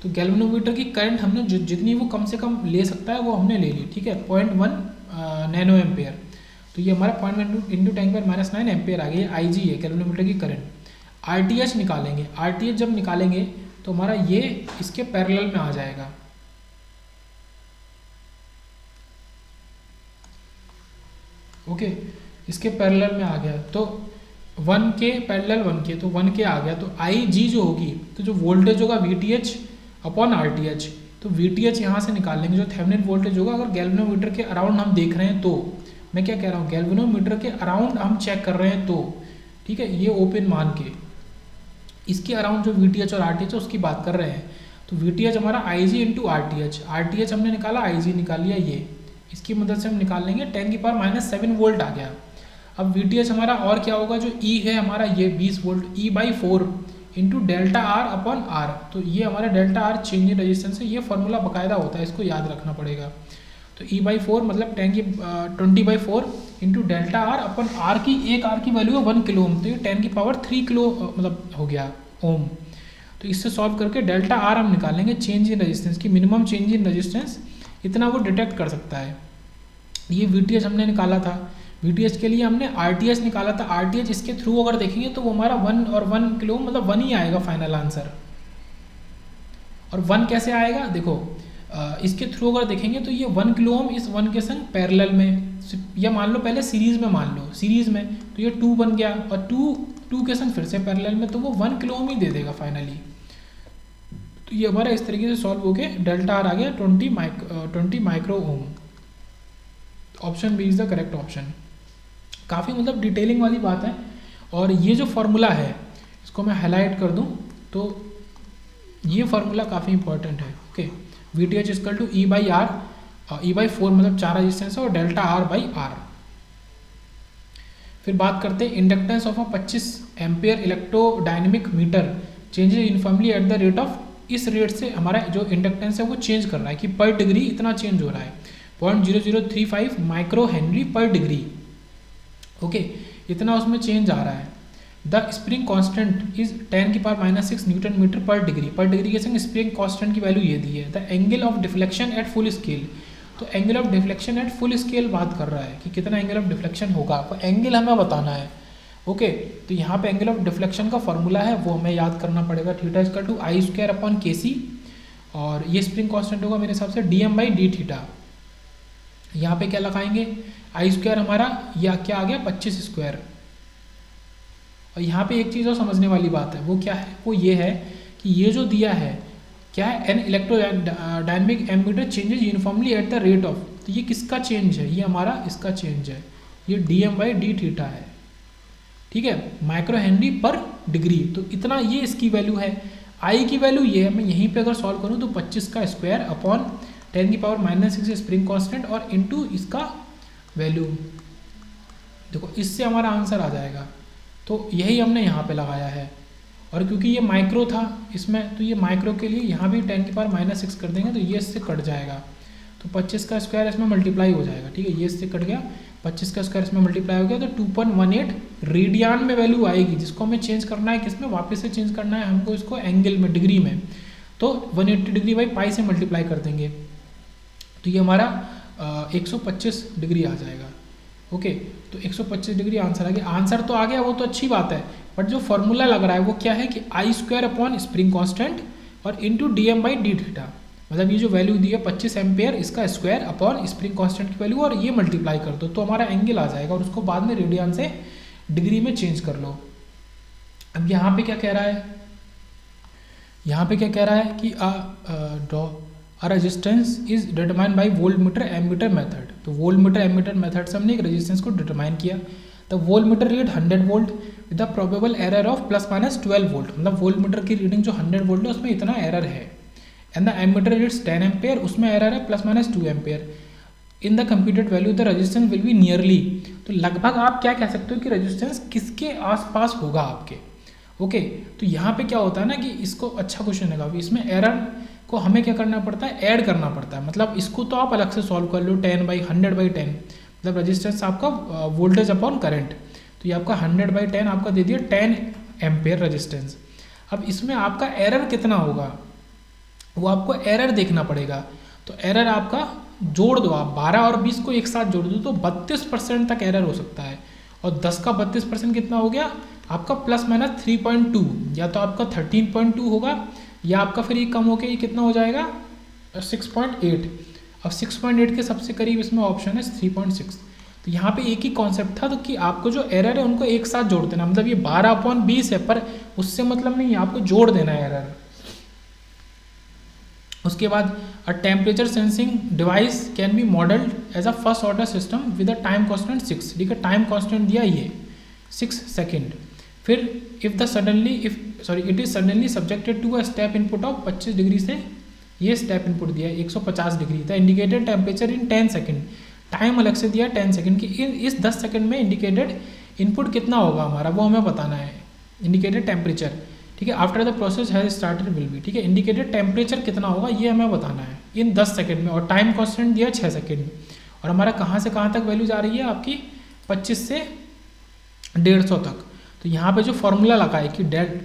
तो गैल्वेनोमीटर की करंट हमने जितनी वो कम से कम ले सकता है वो हमने ले ली, ठीक है, 0.1 नैनो एम्पेयर। तो ये हमारा 0.1 इंटू 10⁻⁹ एम्पेयर आ गया, आई जी है गैल्वेनोमीटर की करंट। आर टी एच निकालेंगे, आर टी एच जब निकालेंगे तो हमारा ये इसके पैरेलल में आ जाएगा। ओके, इसके पैरेलल में आ गया तो 1 के पैरेलल 1 के, तो 1 के आ गया। तो आई जी जो होगी, तो जो वोल्टेज होगा we T H upon R T H, तो वी टी एच यहाँ से निकाल लेंगे जो थेवेनिन वोल्टेज होगा। अगर गैल्वेनोमीटर के अराउंड हम देख रहे हैं तो, मैं क्या कह रहा हूँ, गैल्वेनोमीटर के अराउंड हम चेक कर रहे हैं तो, ठीक है, ये ओपन मान के इसके अराउंड जो वी टी एच और आर टी एच है उसकी बात कर रहे हैं। तो वी टी एच हमारा आई जी इंटू आर टी एच हमने निकाला, आई जी निकाल लिया, ये इसकी मदद से हम निकाल लेंगे 10⁻⁷ वोल्ट आ गया। अब वी टी एच हमारा और क्या होगा, जो ई है हमारा ये 20 volt, E/4 into delta R upon R. तो ये हमारा delta R change in resistance है, ये फॉर्मूला बाकायदा होता है, इसको याद रखना पड़ेगा। तो E/4 मतलब 20/4 into delta R upon R की, एक आर की वैल्यू है 1 किलो ओम, तो ये 10⁻³ किलो मतलब हो गया ओम। तो इससे सॉल्व करके डेल्टा आर हम निकालेंगे, चेंज इन रेजिस्टेंस की, मिनिमम चेंज इन रेजिस्टेंस इतना वो डिटेक्ट कर सकता है। ये वी टी एच हमने निकाला था, वी टी एच के लिए हमने आर टी एच निकाला था। आर टी एच इसके थ्रू अगर देखेंगे तो वो हमारा 1 और 1 किलो मतलब 1 ही आएगा फाइनल आंसर। और 1 कैसे आएगा, देखो इसके थ्रू अगर देखेंगे तो ये 1 किलो ओम इस 1 के संग पैरेलल में, या मान लो पहले सीरीज में मान लो, सीरीज में तो ये 2 बन गया, और 2 के संग फिर से पैरेलल में, तो वो 1 किलो ओम ही दे देगा फाइनली। तो ये हमारा इस तरीके से सॉल्व हो गया, डेल्टा आर आ गया 20 micro ohm. Option B is the correct option. काफ़ी मतलब डिटेलिंग वाली बात है, और ये जो फॉर्मूला है इसको मैं हाईलाइट कर दूं तो ये फार्मूला काफ़ी इंपॉर्टेंट है। Okay, V T H equal to E/R, E/4 मतलब 4 रेजिस्टेंस है, और डेल्टा R/R। फिर बात करते हैं inductance of a 25 ampere electrodynamic meter changes uniformly at the rate of, इस रेट से हमारा जो इंडक्टेंस है वो चेंज कर रहा है कि पर डिग्री इतना चेंज हो रहा है, 0.0035 micro henry per degree. Okay, इतना उसमें चेंज आ रहा है। The spring constant is 10⁻⁶ newton metre per degree. Per degree के संग स्प्रिंग कांस्टेंट की वैल्यू ये दी है। The angle of deflection at full scale, तो angle of deflection at full scale बात कर रहा है कि कितना एंगल ऑफ डिफ्लेक्शन होगा, तो एंगल हमें बताना है। ओके, तो यहाँ पे एंगल ऑफ डिफ्लेक्शन का फॉर्मूला है वो हमें याद करना पड़ेगा, थीटा इजकल टू I²/kc, और ये स्प्रिंग कांस्टेंट होगा मेरे हिसाब से dm/d थीटा। यहाँ पे क्या लगाएंगे, I² हमारा या क्या आ गया 25²। और यहाँ पे एक चीज़ और समझने वाली बात है, वो क्या है, वो ये है कि ये जो दिया है क्या है, an electrodynamic ammeter changes uniformly at the rate of, तो ये किसका चेंज है, ये हमारा इसका चेंज है, ये dm/d है, ठीक है, माइक्रो हेनरी पर डिग्री। तो इतना ये इसकी वैल्यू है, आई की वैल्यू ये है। मैं यहीं पे अगर सॉल्व करूँ तो 25² अपॉन 10⁻⁻6 स्प्रिंग कांस्टेंट और इनटू इसका वैल्यू, देखो इससे हमारा आंसर आ जाएगा। तो यही हमने यहाँ पे लगाया है, और क्योंकि ये माइक्रो था इसमें, तो ये माइक्रो के लिए यहाँ भी 10⁻⁻6 कर देंगे तो ये इससे कट जाएगा, तो 25² इसमें मल्टीप्लाई हो जाएगा, ठीक है, ये इससे कट गया, 25² इसमें मल्टीप्लाई हो गया, तो 2.18 रेडियन में वैल्यू आएगी, जिसको हमें चेंज करना है किसमें, वापस से चेंज करना है हमको इसको एंगल में, डिग्री में, तो 180 डिग्री बाई पाई से मल्टीप्लाई कर देंगे, तो ये हमारा 125 डिग्री आ जाएगा। ओके, तो 125 डिग्री आंसर आ गया। आंसर तो आ गया, वो तो अच्छी बात है, बट जो फॉर्मूला लग रहा है वो क्या है कि I² अपॉन स्प्रिंग कांस्टेंट और इंटू dm/d थीटा, मतलब ये जो वैल्यू दी है 25 एम्पेयर, इसका स्क्वायर अपॉन स्प्रिंग कांस्टेंट की वैल्यू, और ये मल्टीप्लाई कर दो तो हमारा एंगल आ जाएगा, और उसको बाद में रेडियन से डिग्री में चेंज कर लो। अब यहाँ पे क्या कह रहा है, यहाँ पे क्या कह रहा है कि a resistance is determined by volt meter ammeter method. तो वोल्ट मीटर एमीटर मेथड से हमने एक रेजिस्टेंस को डिटरमाइन किया। The volt meter read 100 volt with the probable error of ±12 volt, मतलब वोल्ट मीटर की रीडिंग जो 100 वोल्ट है उसमें इतना एरर है। And the ammeter reads 10 ampere, उसमें एरर है ±2 ampere. In the computed value the resistance will be nearly, तो लगभग आप क्या कह सकते हो कि रेजिस्टेंस किसके आसपास होगा आपके। ओके, तो यहाँ पे क्या होता है ना कि इसको अच्छा क्वेश्चन है काफी, इसमें एरर को हमें क्या करना पड़ता है, ऐड करना पड़ता है। मतलब इसको तो आप अलग से सॉल्व कर लो, 10/100/10 मतलब रेजिस्टेंस आपका वोल्टेज अपॉन करंट, तो ये आपका 100/10 आपका दे दिया 10 एम्पेयर रेजिस्टेंस। अब इसमें आपका एरर कितना होगा, वो आपको एरर देखना पड़ेगा। तो एरर आपका जोड़ दो आप 12 और 20 को एक साथ जोड़ दो तो 32% तक एरर हो सकता है। और 10 का 32% कितना हो गया आपका प्लस माइनस 3.2, या तो आपका 13.2 होगा या आपका फिर ये कम होकर ये कितना हो जाएगा 6.8। अब 6.8 के सबसे करीब इसमें ऑप्शन है 3.6। तो यहाँ पे एक ही कॉन्सेप्ट था तो कि आपको जो एरर है उनको एक साथ जोड़ देना, मतलब ये 12/20 है पर उससे मतलब नहीं है, आपको जोड़ देना है एरर। उसके बाद a temperature sensing device can be modelled as a first order system with a time constant 6। ठीक है, टाइम कांस्टेंट दिया ये 6 सेकेंड। फिर it is suddenly subjected to a step input of 25 degree से ये स्टेप इनपुट दिया है 150 डिग्री था। Indicated temperature in 10 second, time अलग से दिया 10 सेकेंड की। इस 10 सेकेंड में इंडिकेटेड इनपुट कितना होगा हमारा वो हमें बताना है, इंडिकेटेड टेम्परेचर। ठीक है, after the process has started will be. ठीक है, इंडिकेटेड टेम्परेचर कितना होगा ये हमें बताना है इन 10 सेकेंड में। और टाइम कॉन्स्टेंट दिया 6 सेकेंड। और हमारा कहाँ से कहाँ तक वैल्यू जा रही है आपकी 25 से 150 तक। तो यहाँ पे जो फॉर्मूला लगा है कि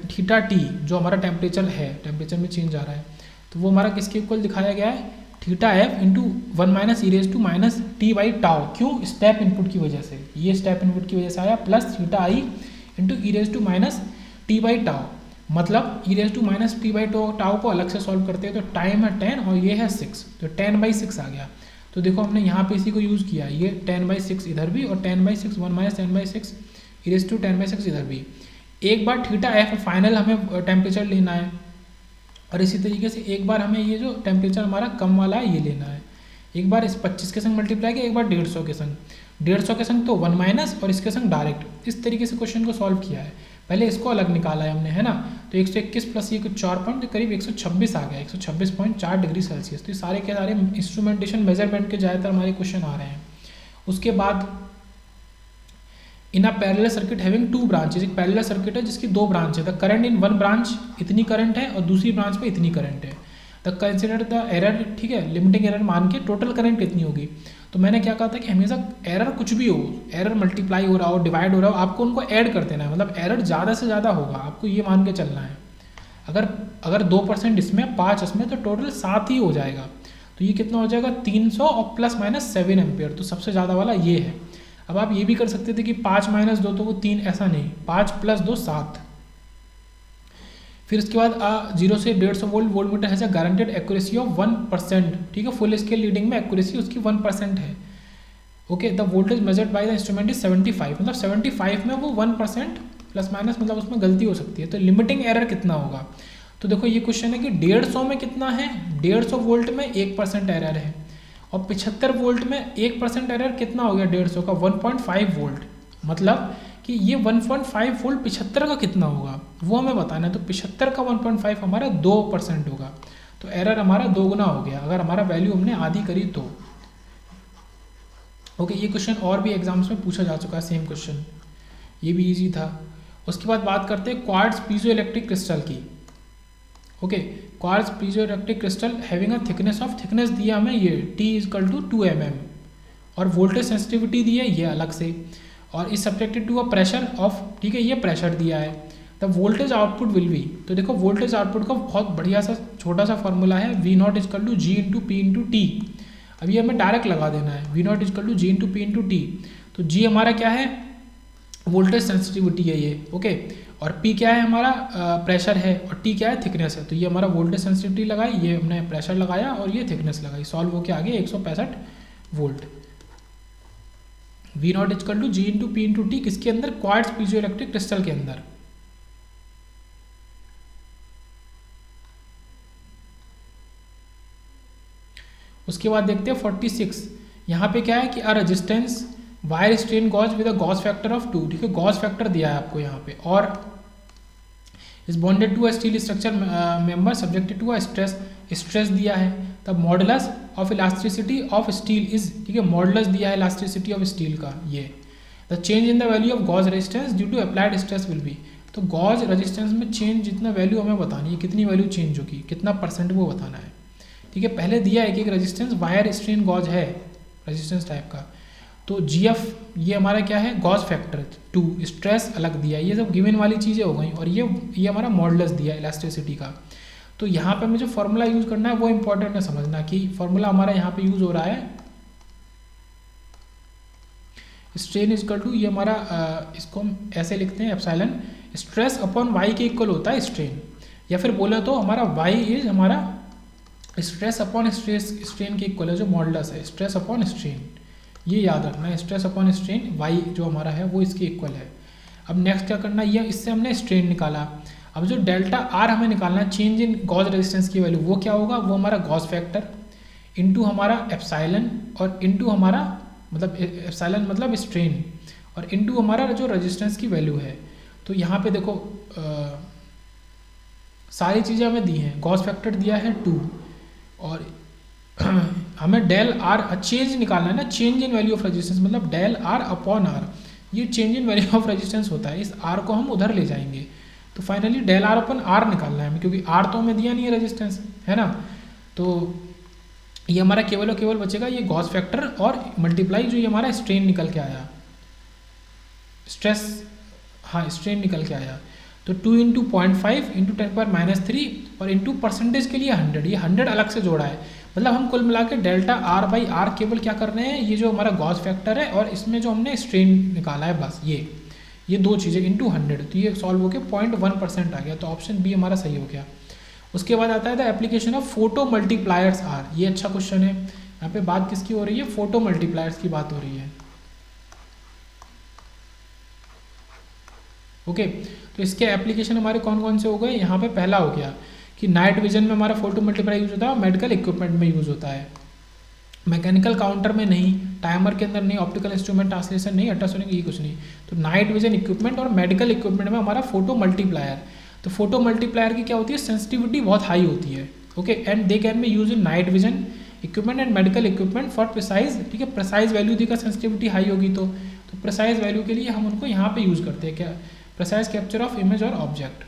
थीटा टी जो हमारा टेम्परेचर है, टेम्परेचर में चेंज आ रहा है, तो वो हमारा किसके इक्वल दिखाया गया है theta F into 1 minus E raise to minus T by tau. क्यों? स्टेप इनपुट की वजह से, ये स्टेप इनपुट की वजह से आया, plus theta I into E raise to minus T by tau. मतलब E raise to minus T by tau को अलग से सॉल्व करते हैं तो टाइम है 10 और ये है 6, तो 10/6 आ गया। तो देखो हमने यहाँ पे इसी को यूज़ किया, ये 10/6 इधर भी और 10/6 1 माइनस 10/6 ई रेज टू 10/6 इधर भी। एक बार थीटा एफ फाइनल हमें टेम्परेचर लेना है और इसी तरीके से एक बार हमें ये जो टेम्परेचर हमारा कम वाला है ये लेना है। एक बार इस 25 के संग मल्टीप्लाई किया, एक बार 150 के संग, 150 के संग तो 1 माइनस और इसके संग डायरेक्ट। इस तरीके से क्वेश्चन को सॉल्व किया है। पहले इसको अलग निकाला है हमने, है ना। तो 121 प्लस ये कुछ 4 पॉइंट करीब 126 आ गया, 126.4 डिग्री सेल्सियस। तो ये सारे के सारे इंस्ट्रूमेंटेशन मेजरमेंट के ज़्यादातर हमारे क्वेश्चन आ रहे हैं। उसके बाद in a parallel circuit having 2 branches, एक पैरेलल सर्किट है जिसकी 2 ब्रांच है। The current in one branch इतनी करंट है और दूसरी ब्रांच पे इतनी करंट है। द कंसिडर द एरर, ठीक है, लिमिटिंग एरर मान के टोटल करंट कितनी होगी। तो मैंने क्या कहा था कि हमेशा एरर कुछ भी हो, एरर मल्टीप्लाई हो रहा हो, डिवाइड हो रहा हो, आपको उनको ऐड कर देना है। मतलब एरर ज़्यादा से ज़्यादा होगा, आपको ये मान के चलना है। अगर 2% इसमें 5 इसमें तो टोटल 7 ही हो जाएगा। तो ये कितना हो जाएगा 300 और प्लस माइनस 7 एम्पियर। तो सबसे ज़्यादा वाला ये है। अब आप ये भी कर सकते थे कि 5 माइनस 2 तो वो 3, ऐसा नहीं, 5 प्लस 2 7। फिर उसके बाद 0 से 150 volt voltmeter has a guaranteed accuracy of 1%। ठीक है, फुल स्केल रीडिंग में एक्यूरेसी उसकी 1% है। Okay, the voltage measured by the instrument is 75, मतलब 75 में वो 1% प्लस माइनस, मतलब उसमें गलती हो सकती है। तो लिमिटिंग एरर कितना होगा। तो देखो ये क्वेश्चन है कि 150 में कितना है, 150 वोल्ट में 1% एरर है और 75 वोल्ट में 1% एरर कितना हो गया 150 का 1.5 वोल्ट। मतलब कि ये 1.5 वोल्ट 75 का कितना होगा वो हमें बताना है। तो 75 का 1.5 हमारा 2% होगा। तो एरर हमारा 2 गुना हो गया अगर हमारा वैल्यू हमने आधी करी तो। ओके, ये क्वेश्चन और भी एग्जाम्स में पूछा जा चुका है, सेम क्वेश्चन, ये भी इजी था। उसके बाद बात करते हैं क्वार्ट्ज पीजो इलेक्ट्रिक क्रिस्टल की। Okay, quartz piezo electric crystal having a thickness दिया हमें ये T = 2 mm और वोल्टेज सेंसिटिविटी दी है ये अलग से, और is subjected to a pressure of, ठीक है, ये प्रेशर दिया है। The voltage output will be, तो देखो वोल्टेज आउटपुट का बहुत बढ़िया सा छोटा सा फॉर्मूला है V0 = G × P × T। अब ये हमें डायरेक्ट लगा देना है, V0 = G × P × T। तो G हमारा क्या है, वोल्टेज सेंसिटिविटी है ये, ओके, और P क्या है हमारा प्रेशर है और T क्या है थिकनेस है। तो ये हमारा वोल्टेज सेंसिटिविटी लगाई, ये हमने प्रेशर लगाया और ये थिकनेस लगाई, सॉल्व होके आ गया 165 volt. V0 = G × P × T किसके अंदर, क्वार्ट्ज पीजो इलेक्ट्रिक क्रिस्टल के अंदर। उसके बाद देखते हैं 46। यहाँ पे क्या है कि resistance wire strain gauge with a gauge factor of 2। ठीक है, गॉज फैक्टर दिया है आपको यहाँ पे, और is bonded to a steel structure member subjected to a stress दिया है। तब modulus of elasticity of steel is, ठीक है, मॉडुलस दिया है इलास्टिसिटी ऑफ स्टील का ये। The change in the value of gauge resistance due to applied stress will be. तो गॉज रेजिस्टेंस में चेंज जितना वैल्यू हमें बतानी है, कितनी वैल्यू चेंज होगी, कितना % वो बताना है। ठीक है, पहले दिया है एक रेजिस्टेंस वायर स्ट्रेन गॉज है रेजिस्टेंस टाइप का। तो GF ये हमारा क्या है, गॉज फैक्टर 2, स्ट्रेस अलग दिया है, ये सब गिवन वाली चीज़ें हो गई। और ये हमारा मॉडुलस दिया है इलास्टिसिटी का। तो यहाँ पे मुझे फॉर्मूला यूज़ करना है, वो इंपॉर्टेंट है समझना कि फॉर्मूला हमारा यहाँ पे यूज़ हो रहा है स्ट्रेन इजकल टू, ये हमारा इसको हम ऐसे लिखते हैं एप्सिलॉन स्ट्रेस अपॉन वाई के इक्वल होता है स्ट्रेन, या फिर बोले तो हमारा वाई इज हमारा स्ट्रेस अपॉन स्ट्रेन के इक्वल है, जो मॉडुलस है स्ट्रेस अपॉन स्ट्रेन, ये याद रखना है। स्ट्रेस अपॉन स्ट्रेन वाई जो हमारा है वो इसके इक्वल है। अब नेक्स्ट क्या करना है, ये इससे हमने स्ट्रेन निकाला। अब जो डेल्टा आर हमें निकालना है, चेंज इन गॉस रेजिस्टेंस की वैल्यू, वो क्या होगा, वो हमारा गॉस फैक्टर इनटू हमारा एप्सिलॉन और इनटू हमारा मतलब एप्सिलॉन मतलब स्ट्रेन और इनटू हमारा जो रेजिस्टेंस की वैल्यू है। तो यहाँ पे देखो सारी चीज़ें हमें दी हैं, गॉस फैक्टर दिया है 2 और हमें डेल आर चेंज निकालना है ना, change in value of resistance मतलब डेल आर अपॉन आर, ये change in value of resistance होता है। इस आर को हम उधर ले जाएंगे तो finally del R upon R निकालना है हमें, क्योंकि आर तो हमें दिया नहीं है रेजिस्टेंस, है ना। तो ये हमारा केवल और केवल बचेगा ये गॉस फैक्टर और मल्टीप्लाई जो ये हमारा स्ट्रेन निकल के आया, स्ट्रेस, हाँ स्ट्रेन निकल के आया। तो 2 इंटू 0.5 इंटू 10⁻³ और इंटू परसेंटेज के लिए 100, ये 100 अलग से जोड़ा है। मतलब हम कुल मिला के डेल्टा आर बाई आर केवल क्या कर रहे हैं, ये जो हमारा गॉस फैक्टर है और इसमें जो हमने स्ट्रेन निकाला है बस ये दो चीज़ें इंटू 100, तो ये सॉल्व होकर 0.1% आ गया। तो ऑप्शन बी हमारा सही हो गया। उसके बाद आता है the application of photo multipliers are, ये अच्छा क्वेश्चन है। यहाँ पे बात किसकी हो रही है, फोटो मल्टीप्लायर्स की बात हो रही है। ओके तो इसके एप्लीकेशन हमारे कौन कौन से हो गए, यहाँ पे पहला हो गया कि नाइट विजन में हमारा फोटो मल्टीप्लाई यूज होता है, मेडिकल इक्विपमेंट में यूज होता है, मैकेनिकल काउंटर में नहीं, टाइमर के अंदर नहीं, ऑप्टिकल इंस्ट्रूमेंट ट्रांसलेशन नहीं, अल्ट्रासोनिक ये कुछ नहीं। तो नाइट विजन इक्विपमेंट और मेडिकल इक्विपमेंट में हमारा फोटो मल्टीप्लायर, तो फोटो मल्टीप्लायर की क्या होती है, सेंसिटिविटी बहुत हाई होती है। Okay and they can be use in night vision equipment and medical equipment for precise, ठीक है, प्रिसाइज वैल्यू दी का सेंसिटिविटी हाई होगी तो प्रिसाइज वैल्यू के लिए हम उनको यहाँ पे यूज करते हैं, क्या, प्रिसाइज कैप्चर ऑफ इमेज और ऑब्जेक्ट।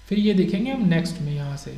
फिर ये देखेंगे हम नेक्स्ट में यहाँ से।